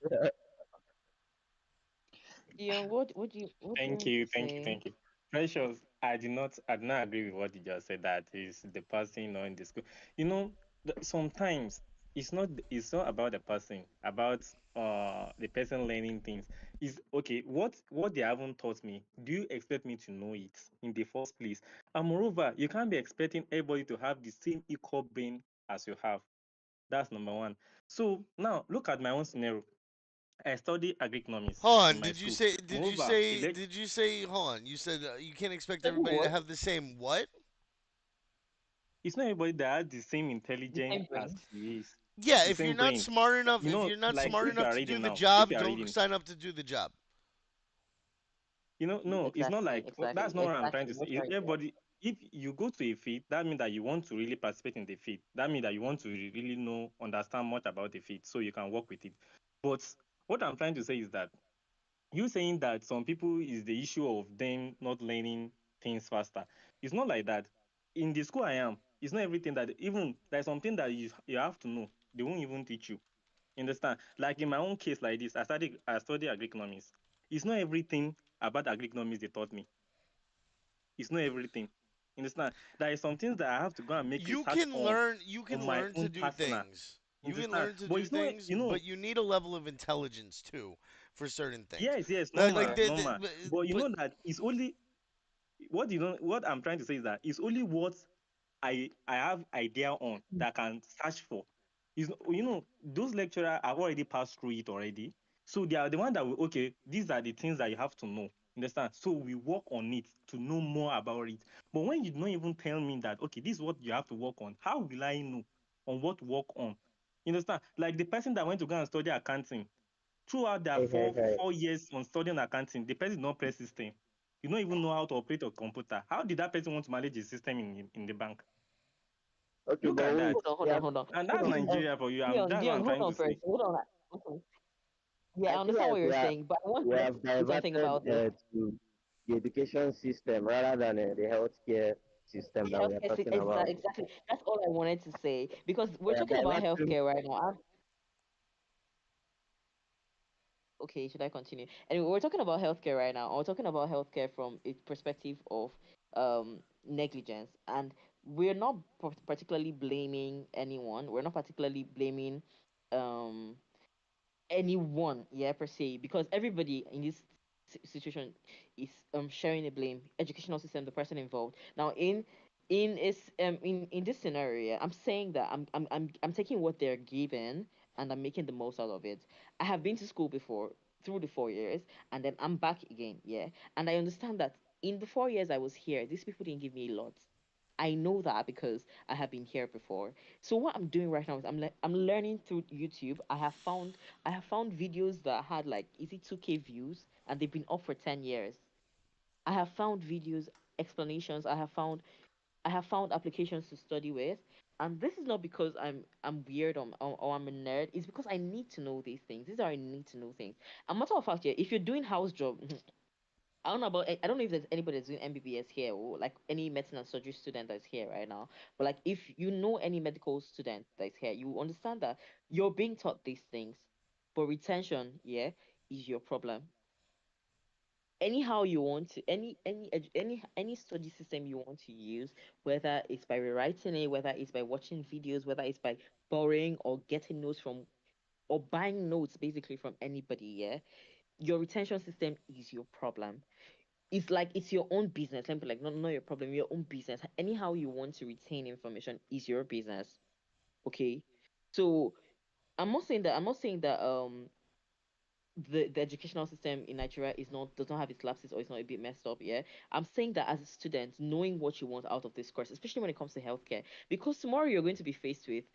Speaker 2: Yeah, what do you
Speaker 4: Thank
Speaker 2: want
Speaker 4: you,
Speaker 2: to
Speaker 4: thank you,
Speaker 2: say?
Speaker 4: thank you. Precious, I did not agree with what you just said, that is the person or in the school. You know, sometimes it's not about the person, about the person learning things. Is okay, what they haven't taught me, do you expect me to know it in the first place? And moreover, you can't be expecting everybody to have the same equal brain as you have. That's number one. So now look at my own scenario. I study agronomics
Speaker 1: Hold
Speaker 4: in
Speaker 1: on.
Speaker 4: my
Speaker 1: Did you
Speaker 4: school.
Speaker 1: say? Did you
Speaker 4: Moreover,
Speaker 1: say? Did you say? Hold on. You said you can't expect
Speaker 2: Study
Speaker 1: everybody to
Speaker 2: what?
Speaker 1: have the same what?
Speaker 4: it's not everybody that has the same
Speaker 2: The
Speaker 4: intelligence
Speaker 2: same
Speaker 4: as
Speaker 2: brain.
Speaker 4: he is,
Speaker 1: Yeah.
Speaker 4: the
Speaker 1: If you're
Speaker 4: same
Speaker 1: not
Speaker 4: brain.
Speaker 1: smart enough,
Speaker 4: You
Speaker 1: if
Speaker 4: know,
Speaker 1: you're not
Speaker 4: like
Speaker 1: smart
Speaker 4: if you
Speaker 1: enough
Speaker 4: are
Speaker 1: to do
Speaker 4: reading
Speaker 1: the
Speaker 4: now, if
Speaker 1: job,
Speaker 4: you are
Speaker 1: don't
Speaker 4: reading,
Speaker 1: sign up to do the job.
Speaker 4: no, it's not
Speaker 2: Exactly,
Speaker 4: like
Speaker 2: exactly,
Speaker 4: that's not what I'm trying
Speaker 2: exactly.
Speaker 4: to say.
Speaker 2: What are you saying?
Speaker 4: Everybody, if you go to a field, that means that you want to really participate in the field. That means that you want to really know, understand much about the field, so you can work with it. But what I'm trying to say is that you saying that some people is the issue of them not learning things faster. It's not like that. In the school I am, it's not everything that even there's something that you have to know. They won't even teach you. You understand? Like in my own case like this, I study agroeconomics. It's not everything about agroeconomics they taught me. It's not everything. You understand? There is some things that I have to go and make
Speaker 1: You
Speaker 4: research
Speaker 1: can learn. You
Speaker 4: on
Speaker 1: can
Speaker 4: my
Speaker 1: learn to
Speaker 4: own
Speaker 1: do
Speaker 4: personal.
Speaker 1: things.
Speaker 4: You
Speaker 1: You can
Speaker 4: understand?
Speaker 1: learn to
Speaker 4: But
Speaker 1: do
Speaker 4: it's not,
Speaker 1: things, but you need a level of intelligence too for certain things.
Speaker 4: yes, yes,
Speaker 1: Like
Speaker 4: normal,
Speaker 2: Sure.
Speaker 4: normal. But you
Speaker 1: but
Speaker 4: know that it's only what I'm trying to say is that it's only what I have idea on that I can search for. Those lecturers have already passed through it already. So they are the one that will, okay, these are the things that you have to know. Understand? So we work on it to know more about it. But when you don't even tell me that, okay, this is what you have to work on, how will I know on what to work on? You understand? Like the person that went to go and study accounting, throughout their
Speaker 5: Hey, hey, hey.
Speaker 4: 4 years on studying accounting, the person did not press system. You don't even know how to operate a computer. How did that person want to manage a system in the bank?
Speaker 5: Okay,
Speaker 4: Look
Speaker 5: but
Speaker 4: at
Speaker 5: wait.
Speaker 4: that.
Speaker 2: Hold
Speaker 5: We
Speaker 2: on,
Speaker 5: have,
Speaker 2: hold on.
Speaker 4: And
Speaker 5: hold
Speaker 4: that's
Speaker 5: on.
Speaker 4: Nigeria for you.
Speaker 2: Dion,
Speaker 4: That's what
Speaker 2: Dion,
Speaker 4: I'm
Speaker 2: hold
Speaker 4: trying
Speaker 2: on
Speaker 4: to
Speaker 2: first.
Speaker 4: say.
Speaker 2: Hold on. Okay. Yeah,
Speaker 5: I
Speaker 2: I
Speaker 5: feel
Speaker 2: understand
Speaker 5: like
Speaker 2: what you're saying, but I want
Speaker 5: we
Speaker 2: let's
Speaker 5: have
Speaker 2: put something
Speaker 5: diverted
Speaker 2: about this.
Speaker 5: to. the education system rather than the healthcare system that we are talking about.
Speaker 2: Exactly. That's all I wanted to say because we're
Speaker 5: Yeah,
Speaker 2: talking
Speaker 5: but
Speaker 2: about
Speaker 5: let me,
Speaker 2: healthcare right now. Okay, should I continue? Anyway, we're talking about healthcare right now. We're talking about healthcare from a perspective of negligence, and we're not particularly blaming anyone. We're not particularly blaming um anyone, yeah, per se, because everybody in this situation is sharing a blame. Educational system, the person involved. Now, in this scenario, yeah, I'm saying that I'm taking what they're given and I'm making the most out of it. I have been to school before through the 4 years, and then I'm back again, yeah, and I understand that in the 4 years I was here, these people didn't give me a lot. I know that because I have been here before. So what I'm doing right now is I'm learning through YouTube. I have found videos that had like is it 2K views and they've been up for 10 years. I have found videos, explanations. I have found applications to study with. And this is not because I'm weird or I'm a nerd. It's because I need to know these things. These are I need to know things. A matter of fact, yeah, if you're doing house job, I don't know about. I don't know if there's anybody that's doing MBBS here, or like any medicine and surgery student that's here right now. But like, if you know any medical student that's here, you understand that you're being taught these things, but retention, yeah, is your problem. Anyhow you want to, any study system you want to use, whether it's by rewriting it, whether it's by watching videos, whether it's by borrowing or getting notes from or buying notes basically from anybody, yeah, your retention system is your problem. It's like it's your own business. Let me be like, not your problem, your own business. Anyhow you want to retain information is your business. Okay. So I'm not saying that the educational system in Nigeria is not does not have its lapses or it's not a bit messed up. Yeah, I'm saying that as a student, knowing what you want out of this course, especially when it comes to healthcare, because tomorrow you're going to be faced with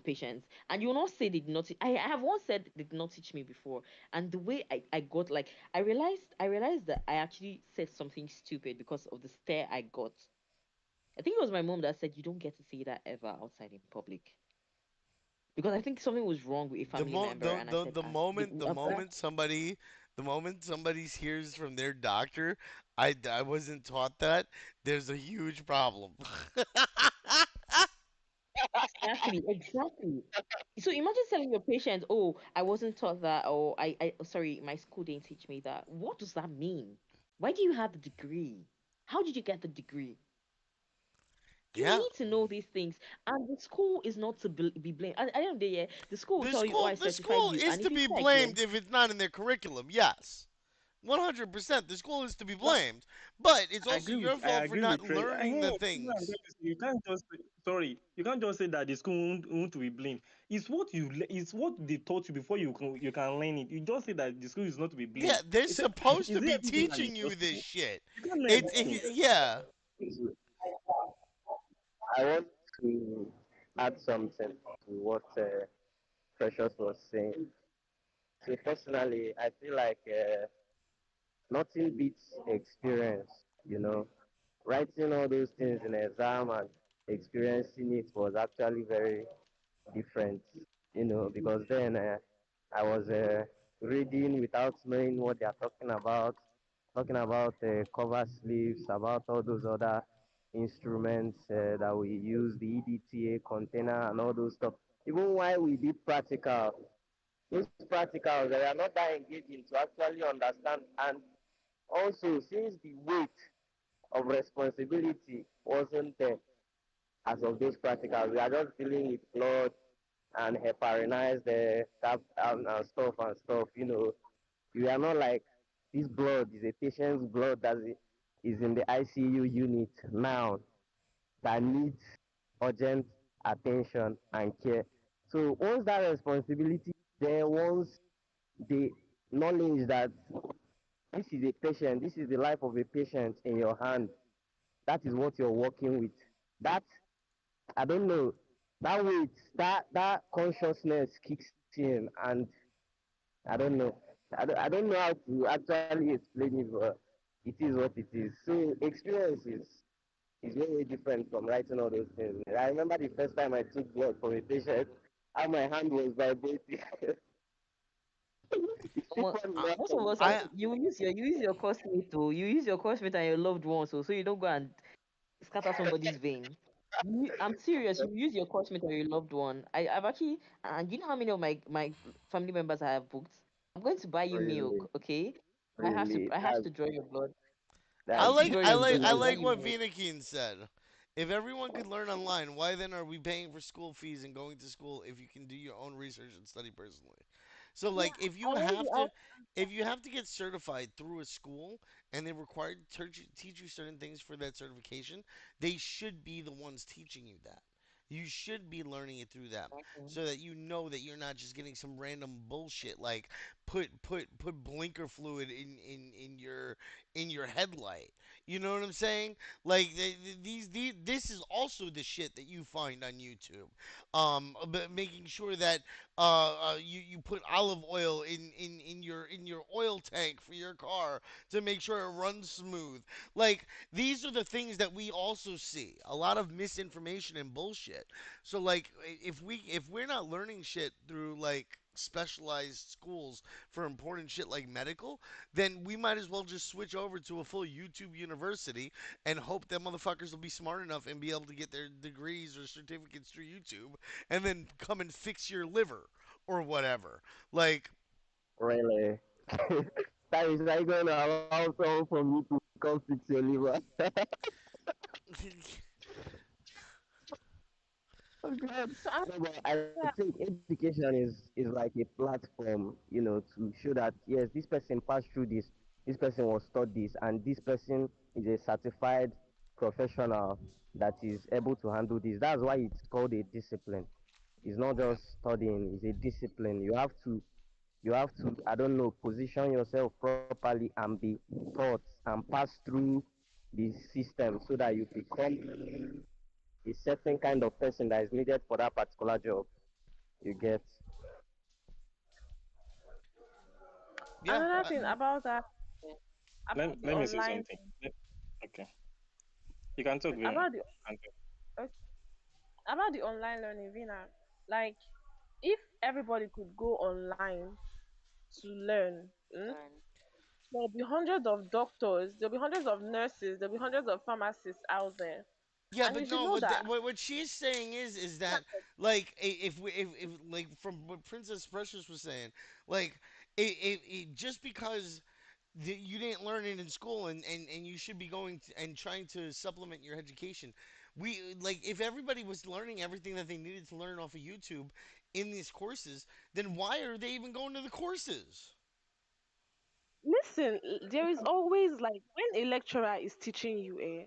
Speaker 2: patients, and you will not say they did not. I have once said they did not teach me before, and the way I got like I realized that I actually said something stupid because of the stare I got. I think it was my mom that said you don't get to say that ever outside in public because I think something was wrong with a
Speaker 1: The
Speaker 2: family
Speaker 1: mo
Speaker 2: member, and I said
Speaker 1: the moment the moment somebody hears from their doctor, I wasn't taught that. There's a huge problem.
Speaker 2: exactly. So imagine telling your patient, "Oh, I wasn't taught that," or sorry, my school didn't teach me that." What does that mean? Why do you have the degree? How did you get the degree? You
Speaker 1: Yeah,
Speaker 2: need to know these things, and the school is not to be blamed. At the end of the day, the school will
Speaker 1: the
Speaker 2: tell you, "Oh,
Speaker 1: school
Speaker 2: I
Speaker 1: the
Speaker 2: certified
Speaker 1: school
Speaker 2: you,"
Speaker 1: is
Speaker 2: and
Speaker 1: to
Speaker 2: if you
Speaker 1: be
Speaker 2: check, yeah,
Speaker 1: blamed if it's not in their curriculum. Yes. 100%. The school is to be
Speaker 2: but
Speaker 1: blamed. But it's
Speaker 4: I
Speaker 1: also
Speaker 4: agree with
Speaker 1: your
Speaker 4: I
Speaker 1: fault for
Speaker 4: agree
Speaker 1: not
Speaker 4: with Trey.
Speaker 1: learning
Speaker 4: Hey,
Speaker 1: the
Speaker 4: you know, I'm going
Speaker 1: things.
Speaker 4: to say, you can't just sorry, you can't just say that the school won't be blamed. It's what they taught you before you can learn it. You just say that the school is not to be
Speaker 1: Yeah,
Speaker 4: blamed.
Speaker 1: they're
Speaker 4: Is it
Speaker 1: supposed to
Speaker 4: is it
Speaker 1: be
Speaker 4: everything that you
Speaker 1: teaching you
Speaker 4: just
Speaker 1: this
Speaker 4: know?
Speaker 1: shit.
Speaker 4: You can't know
Speaker 1: It's
Speaker 4: everything.
Speaker 1: yeah.
Speaker 5: I want to add something to what Precious was saying. So personally, I feel like nothing beats experience. You know, writing all those things in exam and experiencing it was actually very different. You know, because then I was reading without knowing what they are talking about cover sleeves, about all those other instruments that we use, the EDTA container and all those stuff. Even while we did practical, those practicals they are not that engaging to actually understand. And also, since the weight of responsibility wasn't there as of those practicals, we are just dealing with blood and heparinized tap and stuff. You know, we are not like this blood is a patient's blood that is in the ICU unit now that needs urgent attention and care. So once that responsibility there, once the knowledge that this is a patient, this is the life of a patient in your hand, that is what you're working with. That I don't know, that weight, that consciousness kicks in, and I don't know. I don't know how to actually explain it, but it is what it is. So experience is very different from writing all those things. I remember the first time I took blood from a patient, how my hand was vibrating.
Speaker 1: I,
Speaker 2: most of us
Speaker 1: I
Speaker 2: you use your coursemate to you use your coursemate and your loved ones so you don't go and scatter somebody's vein. I'm serious. You use your coursemate or your loved one. I've actually, and you know how many of my family members I have booked. I'm going to buy you
Speaker 5: Really,
Speaker 2: milk, okay?
Speaker 5: really.
Speaker 2: I have to draw your blood. I
Speaker 1: I
Speaker 2: have
Speaker 5: That's
Speaker 2: to
Speaker 1: like
Speaker 2: draw
Speaker 1: I
Speaker 2: your
Speaker 1: like
Speaker 2: blood.
Speaker 1: I
Speaker 2: I'll buy
Speaker 1: like
Speaker 2: you
Speaker 1: what
Speaker 2: milk.
Speaker 1: Vinakeen said. If everyone could learn online, why then are we paying for school fees and going to school if you can do your own research and study personally? So
Speaker 6: Yeah,
Speaker 1: like
Speaker 6: I want to.
Speaker 1: if you have to get certified through a school and they're required to teach you certain things for that certification, they should be the ones teaching you that. You should be learning it through them
Speaker 2: Okay.
Speaker 1: so that you know that you're not just getting some random bullshit like put blinker fluid in your headlight. You know what I'm saying? Like these this is also the shit that you find on YouTube. But making sure that you put olive oil in your oil tank for your car to make sure it runs smooth. Like these are the things that we also see. A lot of misinformation and bullshit. So like if we're not learning shit through like specialized schools for important shit like medical, then we might as well just switch over to a full YouTube university and hope that motherfuckers will be smart enough and be able to get their degrees or certificates through YouTube and then come and fix your liver or whatever. Like,
Speaker 5: really. That is like going to allow someone from you to come fix your liver. Oh God.
Speaker 6: So I'm,
Speaker 5: No, but I
Speaker 6: yeah,
Speaker 5: think education is like a platform, to show that yes, this person passed through this person was taught this, and this person is a certified professional that is able to handle this. That's why it's called a discipline. It's not
Speaker 1: yeah.
Speaker 5: just studying; it's a discipline. You have to, I don't know, position yourself properly and be taught and pass through the system so that you become a certain kind of person that is needed for that particular job. You get.
Speaker 1: Yeah,
Speaker 6: another thing about that, about the
Speaker 4: Let me say
Speaker 6: online,
Speaker 4: something. Okay, you can talk, Vina.
Speaker 6: about the okay, about the online learning, Vina. Like, if everybody could go online to learn, there'll be hundreds of doctors, there'll be hundreds of nurses, there'll be hundreds of pharmacists out there,
Speaker 1: yeah,
Speaker 6: and
Speaker 1: but
Speaker 6: you should
Speaker 1: no.
Speaker 6: know that.
Speaker 1: What she's saying is that like if like from what Princess Precious was saying, like just because you didn't learn it in school and you should be going to, and trying to supplement your education. We like if everybody was learning everything that they needed to learn off of YouTube in these courses, then why are they even going to the courses?
Speaker 6: Listen, there is always like when a lecturer is teaching you,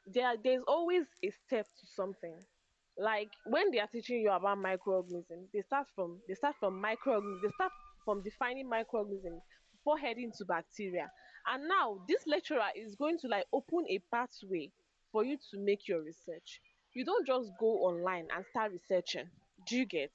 Speaker 6: there's always a step to something. Like when they are teaching you about microorganisms, they start from microorganisms, they start from defining microorganisms before heading to bacteria. And now this lecturer is going to like open a pathway for you to make your research. You don't just go online and start researching. Do you get?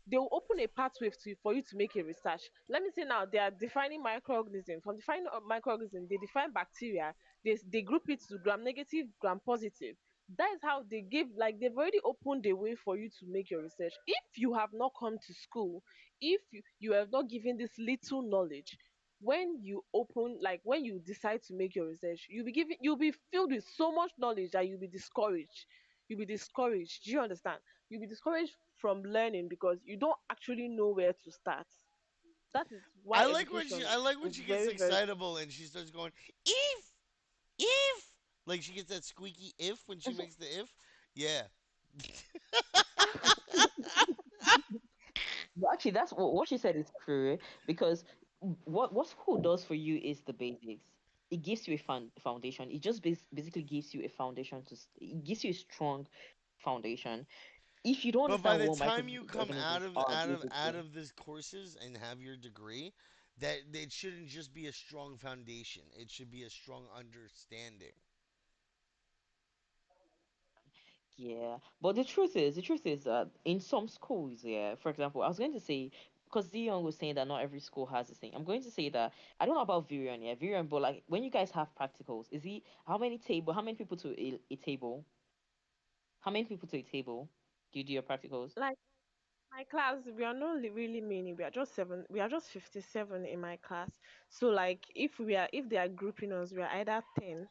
Speaker 6: They will open a pathway for you to make a research. Let me say now they are defining microorganisms. From defining microorganism, they define bacteria. They group it to gram negative, gram positive. That is how they give, like they've already opened a way for you to make your research. If you have not come to school, if you have not given this little knowledge, when you open, like when you decide to make your research, you'll be filled with so much knowledge that you'll be discouraged. You'll be discouraged. Do you understand? You'll be discouraged from learning because you don't actually know where to start. That is why education
Speaker 1: I like when
Speaker 6: is
Speaker 1: she gets
Speaker 6: very, very.
Speaker 1: excitable and she starts going if like she gets that squeaky if when she makes the if. Yeah.
Speaker 2: But actually, that's what she said is true because what school does for you is the basics. It gives you a foundation. It just basically gives you a foundation it gives you a strong foundation. If you don't
Speaker 1: But by
Speaker 2: understand
Speaker 1: the
Speaker 2: what
Speaker 1: time you come
Speaker 2: microorganisms are,
Speaker 1: out
Speaker 2: basically,
Speaker 1: of this courses and have your degree, that it shouldn't just be a strong foundation. It should be a strong understanding.
Speaker 2: yeah. But the truth is that in some schools, yeah, for example, I was going to say, because Dion was saying that not every school has the same. I'm going to say that I don't know about Virion, yeah, Virion, but like when you guys have practicals, is he how many people to a table? How many people to a table do you do your practicals?
Speaker 6: Like My class, we are not really many. We are just seven. We are just 57 in my class. So like, if they are grouping us, we are either 10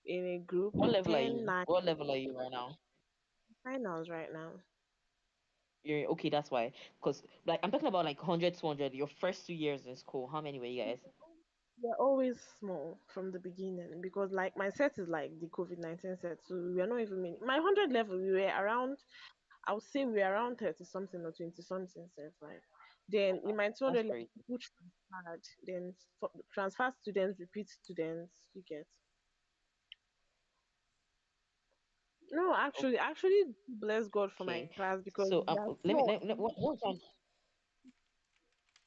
Speaker 6: in a group,
Speaker 2: What level are
Speaker 6: 10,
Speaker 2: you?
Speaker 6: 9
Speaker 2: What level are you right now?
Speaker 6: finals right now.
Speaker 2: You're okay. That's why. Because like I'm talking about like 100, 200. Your first 2 years in school. How many were you guys?
Speaker 6: We're always small from the beginning because like my set is like the COVID-19 set, so we are not even many. My 100 level, we were around. I would say we are around 30 something or 20 something sets. Like then in my
Speaker 2: That's
Speaker 6: 200 level,
Speaker 2: crazy.
Speaker 6: people transferred. Then transfer students, repeat students. You get. No, actually, bless God for my
Speaker 2: Okay.
Speaker 6: class because
Speaker 2: So
Speaker 6: they are
Speaker 2: let me
Speaker 6: small
Speaker 2: what time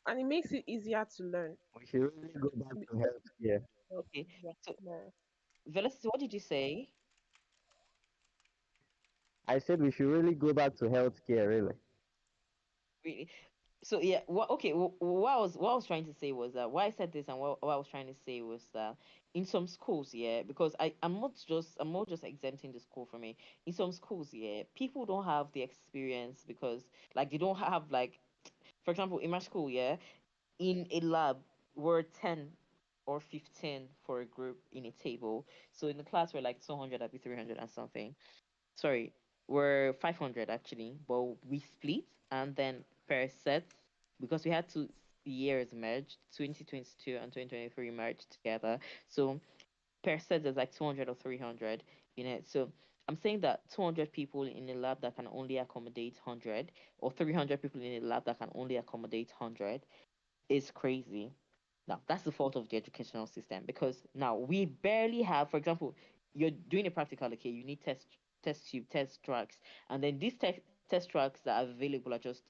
Speaker 6: and it makes it easier to learn.
Speaker 5: We should really go back to healthcare.
Speaker 2: okay.
Speaker 6: They are
Speaker 2: So
Speaker 6: small.
Speaker 2: Velocity, what did you say?
Speaker 5: I said we should really go back to healthcare, really.
Speaker 2: Really? So yeah, what okay, what I was trying to say was that why I said this and what I was trying to say was that in some schools, yeah, because I'm not just exempting the school from it. In some schools, yeah, people don't have the experience because like they don't have like for example, in my school, yeah, in a lab we're 10 or 15 for a group in a table. So in the class we're like 200, I'd be 300 and something. Sorry, we're 500 actually, but we split and then per set because we had 2 years merged, 2022 and 2023 merged together. So per set there's like 200 or 300 in it. So I'm saying that 200 people in a lab that can only accommodate 100 or 300 people in a lab that can only accommodate 100 is crazy. Now, that's the fault of the educational system because now we barely have, for example, you're doing a practical, okay, you need test tube, test tracks, and then these test tracks that are available are just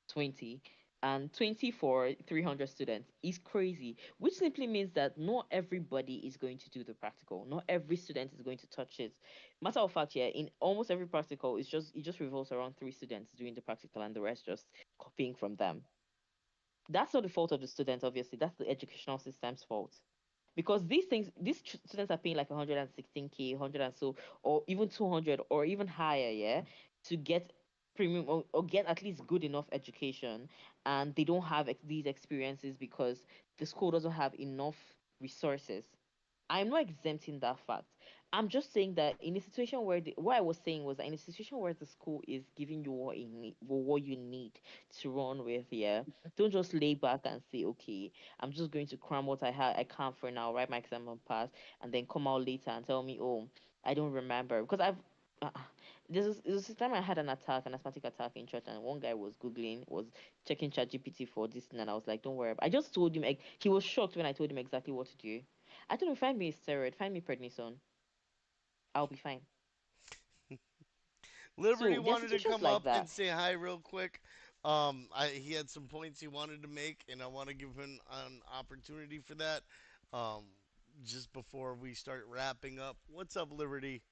Speaker 2: 20 and 20 for 300 students is crazy, which simply means that not everybody is going to do the practical. Not every student is going to touch it. Matter of fact, yeah, in almost every practical, it just revolves around 3 students doing the practical and the rest just copying from them. That's not the fault of the student, obviously. That's the educational system's fault. Because these students are paying like 116K, 100 and so, or even 200 or even higher, yeah, to get premium or get at least good enough education. And they don't have these experiences because the school doesn't have enough resources. I'm not exempting that fact. I'm just saying that in a situation where what I was saying was that in a situation where the school is giving you what you need to run with, yeah, don't just lay back and say, okay, I'm just going to cram what I can for now, write my exam and pass, and then come out later and tell me, oh, I don't remember because Uh, this time I had an asthmatic attack in church, and one guy was googling, was checking ChatGPT for this, thing, and I was like, "Don't worry." I just told him. He was shocked when I told him exactly what to do. I told him, find me a steroid, find me prednisone. I'll be fine.
Speaker 1: Liberty
Speaker 2: So there are
Speaker 1: wanted to
Speaker 2: situations
Speaker 1: come
Speaker 2: like
Speaker 1: up and
Speaker 2: that.
Speaker 1: say hi real quick. He had some points he wanted to make, and I want to give him an opportunity for that. Um, just before we start wrapping up, what's up, Liberty?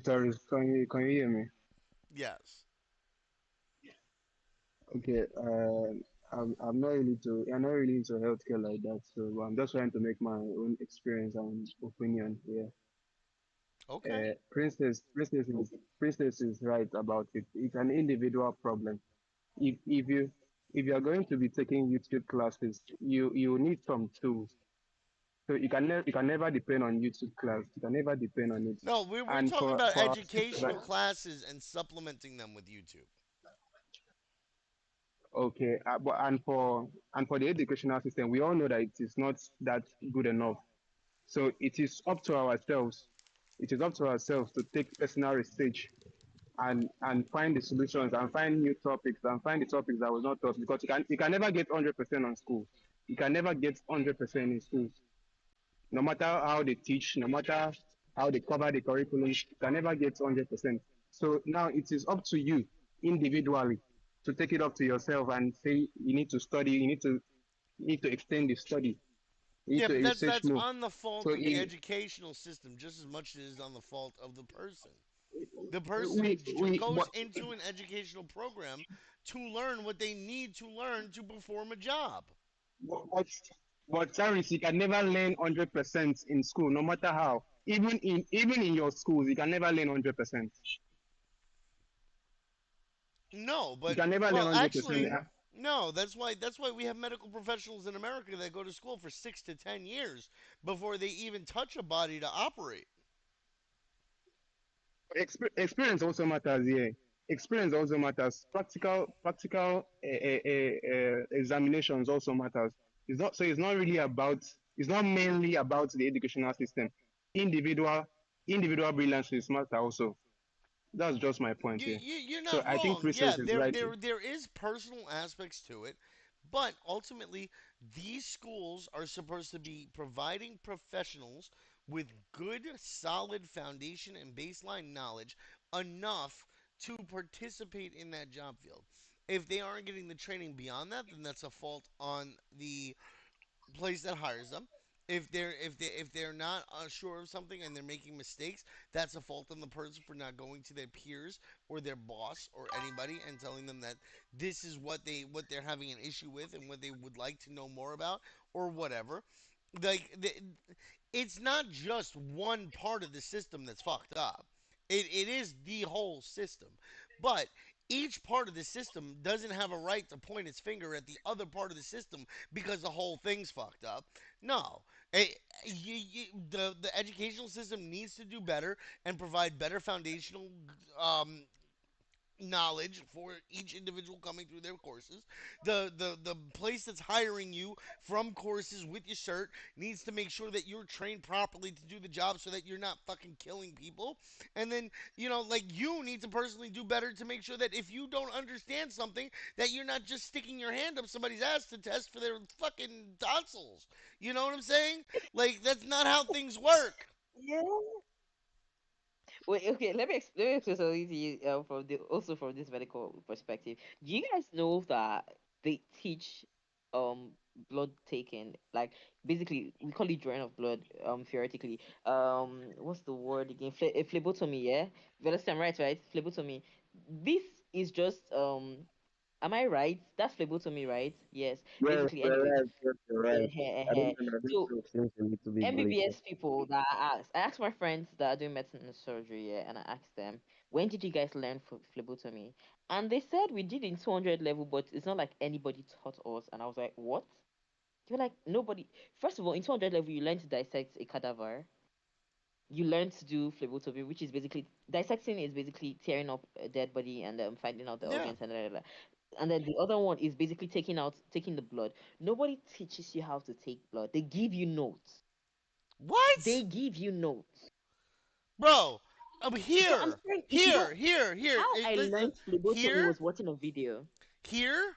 Speaker 7: Sorry, can you hear me?
Speaker 1: Yes.
Speaker 7: Okay, I'm not really I'm not really into healthcare like that, so I'm just trying to make my own experience and opinion here.
Speaker 1: Okay.
Speaker 7: Princess is right about it. It's an individual problem. If if you are going to be taking YouTube classes, you need some tools. So you can never depend on YouTube class. You can never depend on it.
Speaker 1: No, we're
Speaker 7: And
Speaker 1: talking about
Speaker 7: for our sisters,
Speaker 1: educational classes and supplementing them with YouTube.
Speaker 7: okay, and for the educational system, we all know that it is not that good enough. So it is up to ourselves. It is up to ourselves to take personal research and find the solutions and find new topics and find the topics that was not taught because you can never get 100% on school. You can never get 100% in schools. No matter how they teach, no matter how they cover the curriculum, you can never get 100%. So now it is up to you individually to take it up to yourself and say you need to study, you need to extend the study, you need
Speaker 1: Yeah,
Speaker 7: to
Speaker 1: but
Speaker 7: research
Speaker 1: that's
Speaker 7: more.
Speaker 1: on the
Speaker 7: So
Speaker 1: fault of the
Speaker 7: if
Speaker 1: educational system just as much as it is on the fault of the person. The
Speaker 7: we
Speaker 1: person
Speaker 7: we
Speaker 1: goes into an educational program to learn what they need to learn to perform a job.
Speaker 7: but but Cyrus, you can never learn 100% in school, no matter how. Even in your schools, you can never learn 100%.
Speaker 1: No,
Speaker 7: You
Speaker 1: but
Speaker 7: can never learn
Speaker 1: well,
Speaker 7: 100%.
Speaker 1: actually, no. That's why we have medical professionals in America that go to school for 6 to 10 years before they even touch a body to operate.
Speaker 7: Experience also matters here. Experience also matters. Practical examinations also matters. It's not really about. It's not mainly about the educational system. Individual individual brilliance matter also. That's just my point here.
Speaker 1: You're
Speaker 7: So
Speaker 1: not
Speaker 7: I think
Speaker 1: wrong.
Speaker 7: Princess
Speaker 1: Yeah,
Speaker 7: is right.
Speaker 1: there is personal aspects to it, but ultimately, these schools are supposed to be providing professionals with good, solid foundation and baseline knowledge enough to participate in that job field. If they aren't getting the training beyond that, then that's a fault on the place that hires them. If they're not sure of something and they're making mistakes, that's a fault on the person for not going to their peers or their boss or anybody and telling them that this is what they're having an issue with and what they would like to know more about or whatever. Like it's not just one part of the system that's fucked up. It is the whole system. But each part of the system doesn't have a right to point its finger at the other part of the system because the whole thing's fucked up. No. The educational system needs to do better and provide better foundational um, knowledge for each individual coming through their courses. The place that's hiring you from courses with your cert needs to make sure that you're trained properly to do the job so that you're not fucking killing people. And then, like you need to personally do better to make sure that if you don't understand something, that you're not just sticking your hand up somebody's ass to test for their fucking tonsils. You know what I'm saying? Like that's not how things work.
Speaker 2: Yeah. Wait, okay, let me explain something to you from the also from this medical perspective. Do you guys know that they teach um blood taking, like basically we call it drawing of blood theoretically. What's the word again? Phlebotomy, yeah? Velocity, I'm right? Phlebotomy. This is just am I right? That's phlebotomy, right? Yes.
Speaker 5: Yes,
Speaker 2: Basically,
Speaker 5: you're
Speaker 2: anyway.
Speaker 5: right. Yes, you're right. I don't
Speaker 2: Eh.
Speaker 5: know. This
Speaker 2: So
Speaker 5: thing seems a little bit glitchy.
Speaker 2: MBBS people that I asked my friends that are doing medicine and surgery, yeah, and I asked them, when did you guys learn phlebotomy? And they said we did in 200 level, but it's not like anybody taught us. And I was like, what? They were like, nobody. First of all, in 200 level, you learn to dissect a cadaver. You learn to do phlebotomy, which is basically dissecting is basically tearing up a dead body and finding out the
Speaker 1: Yeah.
Speaker 2: organs and and then the other one is basically taking the blood. Nobody teaches you how to take blood. They give you notes. They
Speaker 1: What?
Speaker 2: give you notes.
Speaker 1: Bro,
Speaker 2: So I'm
Speaker 1: here,
Speaker 2: saying, if you don't,
Speaker 1: here, here, here.
Speaker 2: how I learned phlebotomy
Speaker 1: Here,
Speaker 2: was watching a video.
Speaker 1: here,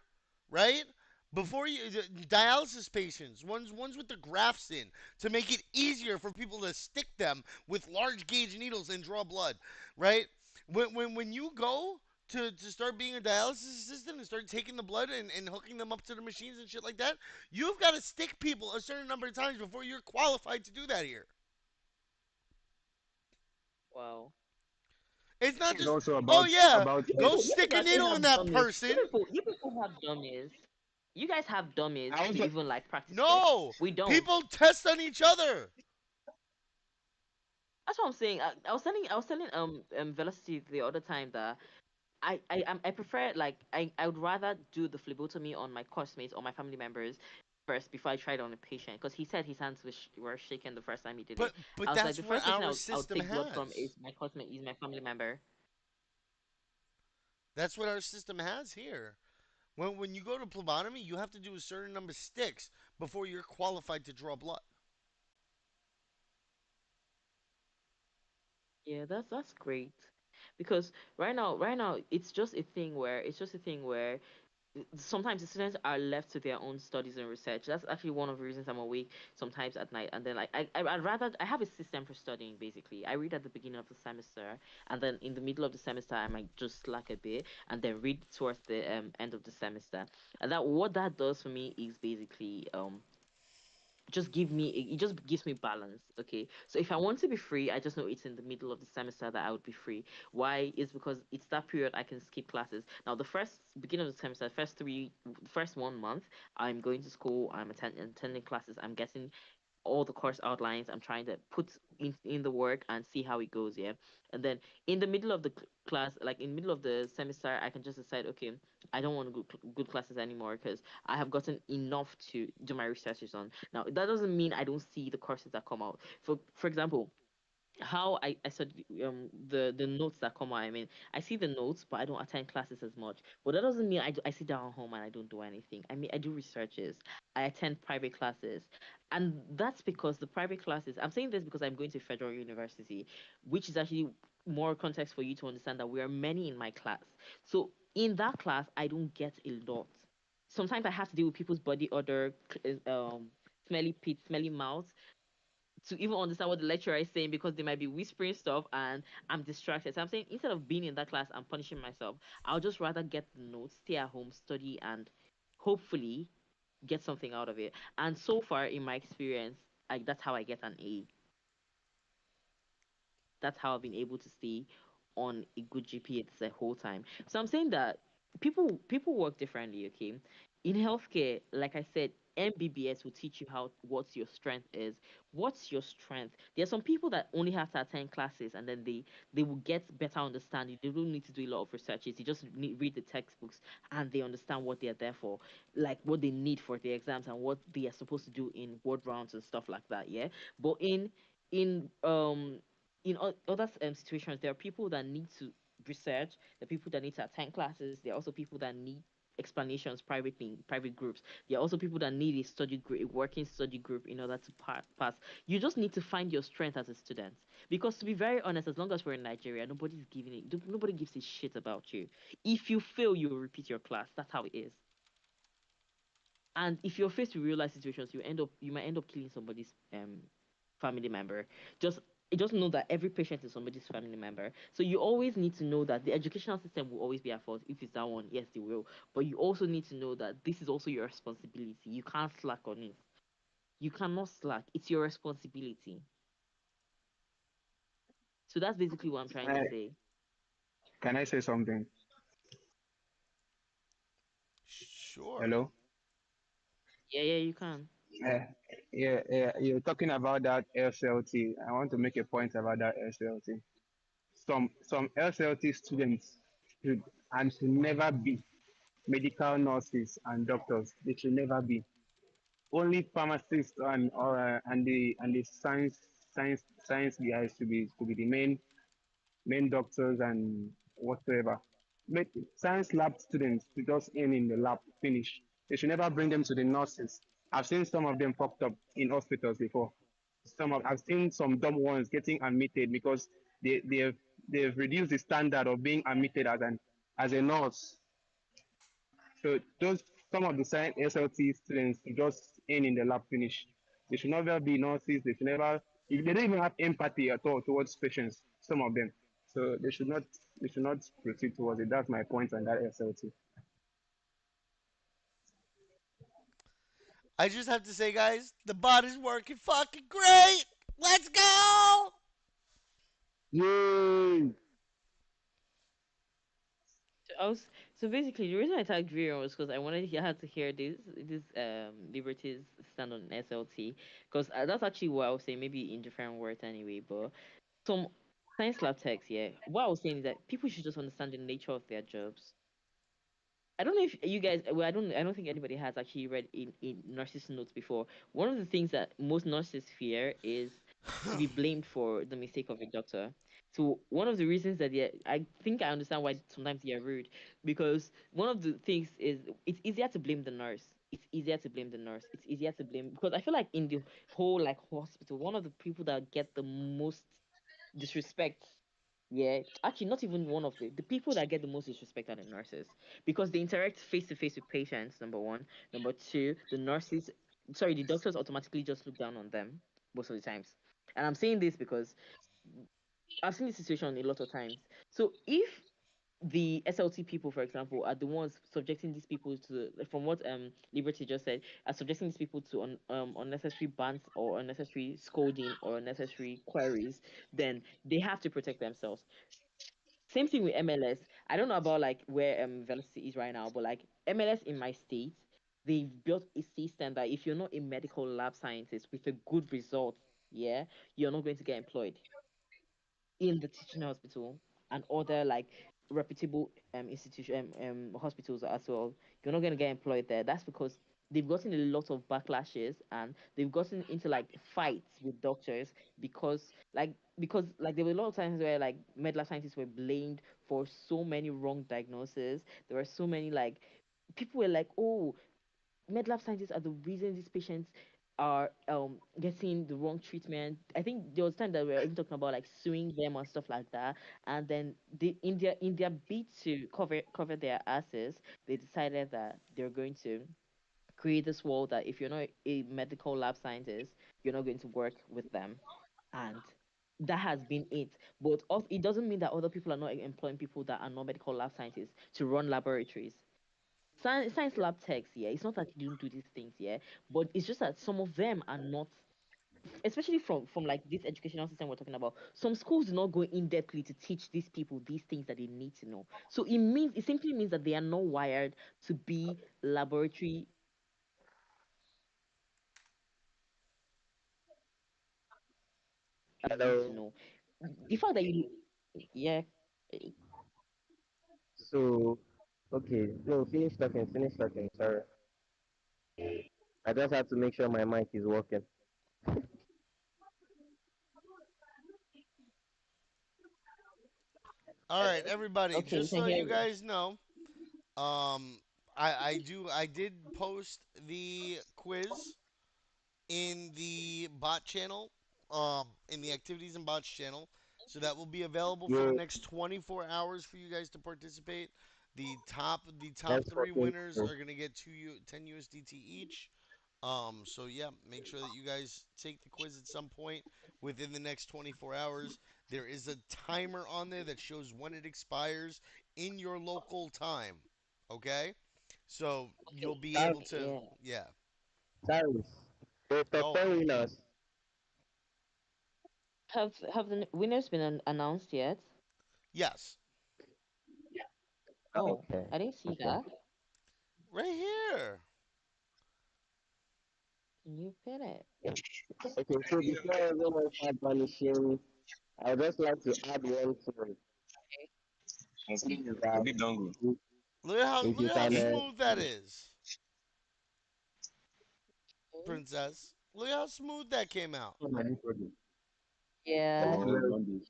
Speaker 1: right? Before you, dialysis patients, ones with the grafts in, to make it easier for people to stick them with large gauge needles and draw blood, right? When you go to start being a dialysis assistant and start taking the blood and hooking them up to the machines and shit like that, you've got to stick people a certain number of times before you're qualified to do that here.
Speaker 2: Wow.
Speaker 1: It's not
Speaker 7: It's
Speaker 1: just,
Speaker 7: also
Speaker 1: oh yeah,
Speaker 7: about
Speaker 1: go
Speaker 2: You
Speaker 1: stick
Speaker 2: people
Speaker 1: a
Speaker 2: actually
Speaker 1: needle
Speaker 2: have
Speaker 1: in that
Speaker 2: dummies.
Speaker 1: person.
Speaker 2: You people have dummies. You guys have dummies
Speaker 7: I
Speaker 2: to
Speaker 7: also
Speaker 2: even like practice first.
Speaker 1: No,
Speaker 2: We don't.
Speaker 1: people test on each other.
Speaker 2: That's what I'm saying. I was telling Velocity the other time that I prefer, like, I would rather do the phlebotomy on my classmates or my family members first before I tried on a patient, because he said his hands were shaking the first time he did it.
Speaker 1: But
Speaker 2: I was like,
Speaker 1: that's
Speaker 2: the
Speaker 1: what
Speaker 2: first person
Speaker 1: our
Speaker 2: I would
Speaker 1: system
Speaker 2: take blood from
Speaker 1: has.
Speaker 2: is my classmate, is my family member.
Speaker 1: That's what our system has here. When you go to phlebotomy, you have to do a certain number of sticks before you're qualified to draw blood.
Speaker 2: Yeah, that's great. Because right now it's just a thing where sometimes the students are left to their own studies and research. That's actually one of the reasons I'm awake sometimes at night. And then, like, I'd rather, I have a system for studying. Basically, I read at the beginning of the semester, and then in the middle of the semester I might just slack a bit, and then read towards the end of the semester. And that what that does for me is basically it just gives me balance. Okay, so if I want to be free, I just know it's in the middle of the semester that I would be free. Why? Is because it's that period I can skip classes. Now, the first beginning of the semester, first 1 month, I'm going to school, I'm attending classes, I'm getting all the course outlines. I'm trying to put in the work and see how it goes. Yeah, and then in the middle of the class, like in the middle of the semester, I can just decide, okay, I don't want good classes anymore because I have gotten enough to do my researches on. Now that doesn't mean I don't see the courses that come out. For example, how I study the notes that come out. I mean, I see the notes, but I don't attend classes as much. But that doesn't mean I sit down at home and I don't do anything. I mean, I do researches. I attend private classes, and that's because the private classes. I'm saying this because I'm going to federal university, which is actually more context for you to understand that we are many in my class. So in that class, I don't get a lot. Sometimes I have to deal with people's body odor, smelly pits, smelly mouths to even understand what the lecturer is saying because they might be whispering stuff and I'm distracted. So I'm saying instead of being in that class and punishing myself, I'll just rather get the notes, stay at home, study, and hopefully get something out of it. And so far, in my experience, that's how I get an A. That's how I've been able to stay on a good GPA the whole time. So I'm saying that people work differently, okay? In healthcare, like I said, MBBS will teach you how what your strength is. What's your strength? There are some people that only have to attend classes and then they will get better understanding. They don't need to do a lot of researches. They just read the textbooks and they understand what they're there for, like what they need for the exams and what they are supposed to do in word rounds and stuff like that. Yeah, but in other situations, there are people that need to research, there are people that need to attend classes, there are also people that need explanations privately in private groups. There are also people that need a study group, a working study group in order to pass. You just need to find your strength as a student. Because to be very honest, as long as we're in Nigeria, nobody gives a shit about you. If you fail, you will repeat your class. That's how it is. And if you're faced with real life situations, you might end up killing somebody's family member. Just just know that every patient is somebody's family member. So you always need to know that the educational system will always be at fault. If it's that one, yes, they will. But you also need to know that this is also your responsibility. You can't slack on it. You cannot slack. It's your responsibility. So that's basically what I'm trying to
Speaker 7: Uh,
Speaker 2: say.
Speaker 7: can I say something?
Speaker 1: Sure.
Speaker 7: Hello.
Speaker 2: Yeah, yeah, you can.
Speaker 7: Uh, yeah, yeah, you're talking about that SLT. I want to make a point about that SLT. Some SLT students should and should never be medical nurses and doctors. They should never be. Only pharmacists and the science guys to be the main doctors and whatsoever. Make science lab students to just aim in the lab, finish. They should never bring them to the nurses. I've seen some of them popped up in hospitals before. I've seen some dumb ones getting admitted because they've reduced the standard of being admitted as a nurse. So those some of the science SLT students just aim in the lab, finish. They should never be nurses. They don't even have empathy at all towards patients. Some of them. So they should not proceed towards it. That's my point on that SLT.
Speaker 1: I just have to say, guys, the bot is working fucking great. Let's go.
Speaker 7: Yay!
Speaker 2: So basically the reason I tagged Vera was because I wanted her to hear this liberties stand on SLT because that's actually what I was saying, maybe in different words anyway. But some science lab techs, yeah. What I was saying is that people should just understand the nature of their jobs. I don't know if you guys. Well, I don't think anybody has actually read in nurses' notes before. One of the things that most nurses fear is to be blamed for the mistake of a doctor. So one of the reasons that I think I understand why sometimes they are rude because one of the things is it's easier to blame the nurse. It's easier to blame the nurse. It's easier to blame because I feel like in the whole like hospital, one of the people that get the most disrespect, yeah, actually not even one of the people that get the most disrespect are the nurses because they interact face to face with patients, number one. Number two, the doctors automatically just look down on them most of the times. And I'm saying this because I've seen this situation a lot of times. So if the SLT people, for example, are the ones subjecting these people to, like, from what Liberty just said, are subjecting these people to unnecessary bans or unnecessary scolding or unnecessary queries, then they have to protect themselves. Same thing with MLS. I don't know about like where Velocity is right now, but like MLS in my state, they've built a system that if you're not a medical lab scientist with a good result, yeah, you're not going to get employed in the teaching hospital and other like reputable institution hospitals as well. You're not going to get employed there. That's because they've gotten a lot of backlashes and they've gotten into like fights with doctors because there were a lot of times where like medical scientists were blamed for so many wrong diagnoses. There were so many like people were like, oh, med lab scientists are the reason these patients are getting the wrong treatment. I think there was time that we were even talking about like suing them and stuff like that. And then in their bid to cover their asses, they decided that they're going to create this world that if you're not a medical lab scientist, you're not going to work with them. And that has been it. But it doesn't mean that other people are not employing people that are not medical lab scientists to run laboratories. Science lab techs, yeah, it's not that they don't do these things, yeah, but it's just that some of them are not, especially from like this educational system we're talking about. Some schools do not go in depthly to teach these people these things that they need to know. So it simply means that they are not wired to be laboratory you need to
Speaker 5: Hello.
Speaker 2: know. The fact that you, yeah, eh,
Speaker 5: So, okay, no, finish talking, finish talking. Sorry, I just had to make sure my mic is working.
Speaker 1: All right, everybody.
Speaker 2: okay, we
Speaker 1: Just
Speaker 2: can
Speaker 1: so
Speaker 2: hear
Speaker 1: you
Speaker 2: you.
Speaker 1: guys know, um, I did post the quiz in the bot channel, in the activities and bots channel. So that will be available for the
Speaker 5: Yo,
Speaker 1: next 24 hours for you guys to participate. The top
Speaker 5: let's
Speaker 1: three
Speaker 5: fucking
Speaker 1: winners
Speaker 5: go.
Speaker 1: are gonna get 10 USDT each. So yeah, make sure that you guys take the quiz at some point within the next 24 hours. There is a timer on there that shows when it expires in your local time. Okay? So you'll
Speaker 2: Okay,
Speaker 1: be
Speaker 5: That,
Speaker 1: able to,
Speaker 2: yeah.
Speaker 1: yeah.
Speaker 5: Cyrus, the top
Speaker 1: Go.
Speaker 5: 10 winners.
Speaker 2: Have the winners been announced yet?
Speaker 1: Yes.
Speaker 2: Oh,
Speaker 5: Okay,
Speaker 2: I didn't see
Speaker 5: okay.
Speaker 2: that.
Speaker 1: Right here.
Speaker 2: Can you pin it?
Speaker 5: Okay, so before everyone start vanishing, I'd just like to add one thing.
Speaker 8: Okay.
Speaker 5: Is
Speaker 8: A
Speaker 5: that
Speaker 8: bit dongle.
Speaker 5: if
Speaker 1: Look
Speaker 5: you
Speaker 1: at how
Speaker 5: can,
Speaker 1: smooth that is, princess. Look how smooth that came out.
Speaker 8: What's my new project?
Speaker 2: Yeah.
Speaker 8: Oh, Monday.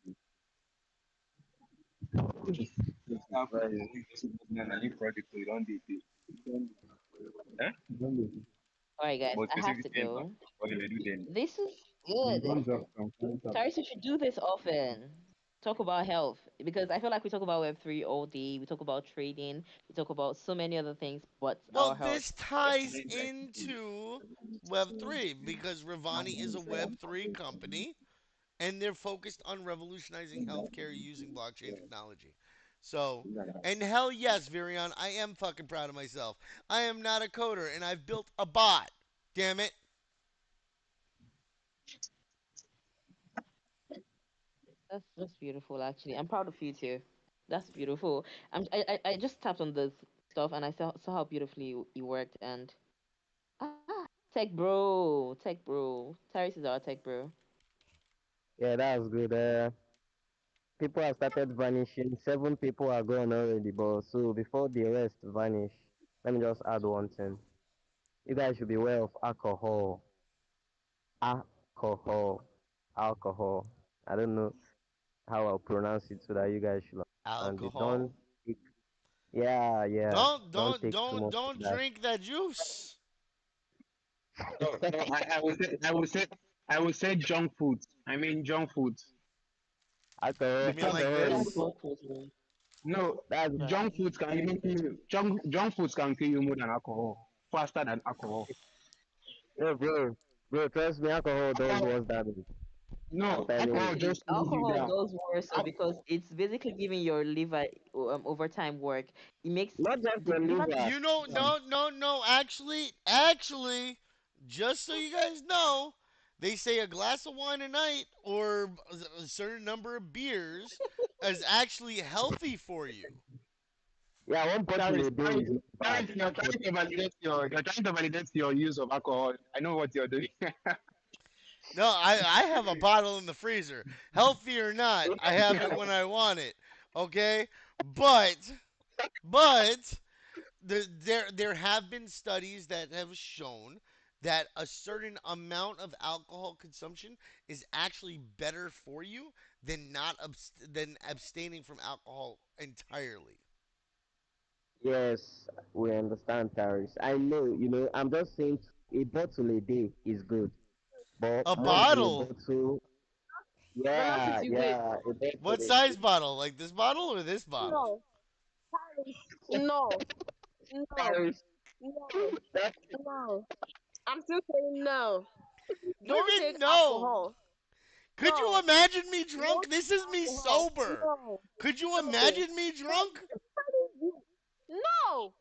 Speaker 8: It's half of
Speaker 5: well,
Speaker 8: the new project, so you don't do it. Eh?
Speaker 2: All right, guys,
Speaker 8: But
Speaker 2: I have
Speaker 8: specific
Speaker 2: to
Speaker 8: then, but
Speaker 2: go.
Speaker 8: what will I do then?
Speaker 2: This is good. Tyrese, we should do this often. Talk about health because I feel like we talk about Web3 all day. We talk about trading. We talk about so many other things, but
Speaker 1: Well,
Speaker 2: our health.
Speaker 1: this ties into Web3 because Ravani is a Web3 company and they're focused on revolutionizing healthcare using blockchain technology. So, and hell yes, Virion, I am fucking proud of myself. I am not a coder and I've built a bot. Damn it.
Speaker 2: That's beautiful. Actually, I'm proud of you too. That's beautiful. I just tapped on this stuff and I saw how beautifully you worked and tech bro. Tyrese is our tech bro.
Speaker 5: yeah, that's good. People have started vanishing. 7 people are gone already, but so before the rest vanish, let me just add one thing. You guys should be aware of alcohol. Alcohol. Alcohol. I don't know how I'll pronounce it so that you guys should understand it. Don't
Speaker 1: Alcohol.
Speaker 5: take, yeah, yeah.
Speaker 1: Don't
Speaker 5: Don't
Speaker 1: don't
Speaker 5: take too
Speaker 1: don't
Speaker 5: much
Speaker 1: don't
Speaker 5: of
Speaker 1: drink that juice.
Speaker 7: No, no, I will say junk food. I mean junk food.
Speaker 1: You
Speaker 5: alcohol.
Speaker 7: The
Speaker 1: mean
Speaker 7: fact
Speaker 1: like
Speaker 5: Alcohol is
Speaker 2: That's
Speaker 1: this?
Speaker 2: what was me.
Speaker 7: no,
Speaker 5: that's
Speaker 7: junk foods can even kill you. Junk foods can kill you more than alcohol, faster than alcohol.
Speaker 5: oh, bro. Trust me, alcohol does
Speaker 7: Alcohol,
Speaker 5: worse damage. I'm
Speaker 7: no,
Speaker 5: telling you.
Speaker 7: alcohol
Speaker 2: Actually,
Speaker 7: just slows you
Speaker 2: alcohol
Speaker 7: down.
Speaker 2: does worse so because it's basically giving your liver overtime work. It makes
Speaker 5: Not just
Speaker 2: the
Speaker 5: your
Speaker 2: liver.
Speaker 5: liver.
Speaker 1: You know, no, no, no. Actually, just so you guys know, they say a glass of wine a night or a certain number of beers is actually healthy for you.
Speaker 5: Yeah, one bottle
Speaker 7: Paris,
Speaker 5: a day
Speaker 7: Paris,
Speaker 5: is not bad.
Speaker 7: Paris, you're
Speaker 5: One
Speaker 7: trying
Speaker 5: bottle.
Speaker 7: to validate your use of alcohol. I know what you're doing.
Speaker 1: No, I have a bottle in the freezer. Healthy or not, I have it when I want it. Okay? But but there have been studies that have shown that a certain amount of alcohol consumption is actually better for you than not than abstaining from alcohol entirely.
Speaker 5: Yes, we understand, Paris. I know, I'm just saying a bottle a day is good, but
Speaker 1: A
Speaker 5: more than a
Speaker 6: Velocity.
Speaker 1: bottle.
Speaker 5: bottle, yeah,
Speaker 6: Velocity, wait.
Speaker 5: yeah, a
Speaker 1: What
Speaker 5: bottle.
Speaker 1: size bottle? Like this bottle or this bottle?
Speaker 6: No. Paris. No. No.
Speaker 5: Paris,
Speaker 6: No.
Speaker 5: that,
Speaker 6: No. I'm still saying no.
Speaker 1: What do
Speaker 6: Don't
Speaker 1: you
Speaker 6: take
Speaker 1: mean no?
Speaker 6: alcohol.
Speaker 1: Could you
Speaker 6: No.
Speaker 1: imagine me drunk?
Speaker 6: Don't
Speaker 1: This
Speaker 6: take
Speaker 1: is me
Speaker 6: alcohol.
Speaker 1: sober.
Speaker 6: No.
Speaker 1: Could you
Speaker 6: No.
Speaker 1: imagine me drunk?
Speaker 6: No.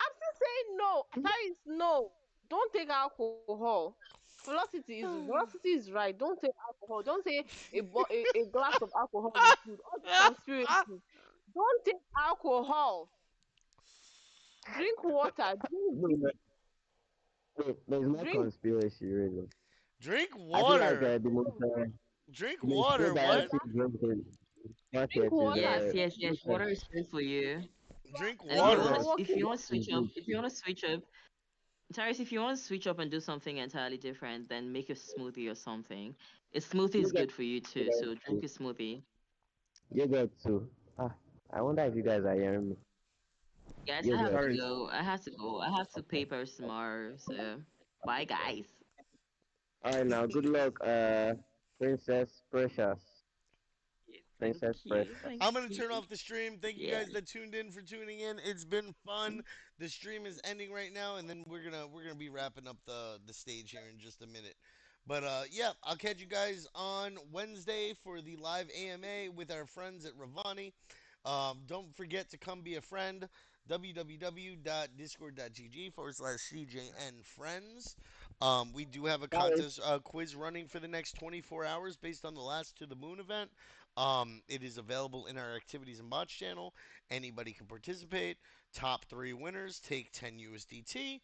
Speaker 6: I'm still saying no. Paris, no. Don't take alcohol. Velocity is right. Don't take alcohol. Don't say a glass of alcohol is good. All this conspiracy. Don't take alcohol. Drink water. Drink
Speaker 5: no,
Speaker 6: juice.
Speaker 5: there's no
Speaker 6: Drink
Speaker 5: conspiracy, really.
Speaker 1: Drink
Speaker 5: I feel like
Speaker 1: water. Drink
Speaker 5: the most
Speaker 1: water. What?
Speaker 5: probiotic drink in
Speaker 6: drink
Speaker 5: market is
Speaker 6: water.
Speaker 2: Yes, yes, yes.
Speaker 5: uh,
Speaker 2: Water is good for you.
Speaker 1: Drink
Speaker 2: And if you want
Speaker 1: water.
Speaker 2: to,
Speaker 5: yogurt.
Speaker 2: if you
Speaker 6: Okay.
Speaker 2: want to
Speaker 5: Is
Speaker 2: switch up,
Speaker 5: good.
Speaker 2: if you want to switch up, Tyrese, if you want to switch up and do something entirely different, then make a smoothie or something. A smoothie is
Speaker 5: Yogurt
Speaker 2: good for you too.
Speaker 5: is
Speaker 2: So drink
Speaker 5: good.
Speaker 2: a smoothie.
Speaker 5: Yogurt too. Ah, I wonder if you guys are hearing me.
Speaker 2: Guys, I have
Speaker 5: Yogurt.
Speaker 2: to
Speaker 7: Paris,
Speaker 2: go. I have to go. I have to paper tomorrow. So bye, guys.
Speaker 5: All right, now good luck, Princess Precious.
Speaker 2: Thank
Speaker 5: Princess
Speaker 2: you.
Speaker 5: Precious.
Speaker 2: Thank
Speaker 1: I'm gonna
Speaker 2: you.
Speaker 1: turn off the stream. Thank you
Speaker 2: Yeah.
Speaker 1: guys that tuned in for tuning in. It's been fun. The stream is ending right now, and then we're gonna be wrapping up the stage here in just a minute. But yeah, I'll catch you guys on Wednesday for the live AMA with our friends at Ravani. Don't forget to come be a friend. www.discord.gg/CJN friends. We do have a
Speaker 5: Paris.
Speaker 1: contest quiz running for the next 24 hours based on the last to the moon event. It is available in our activities and bots channel. Anybody can participate. Top three winners take 10 USDT.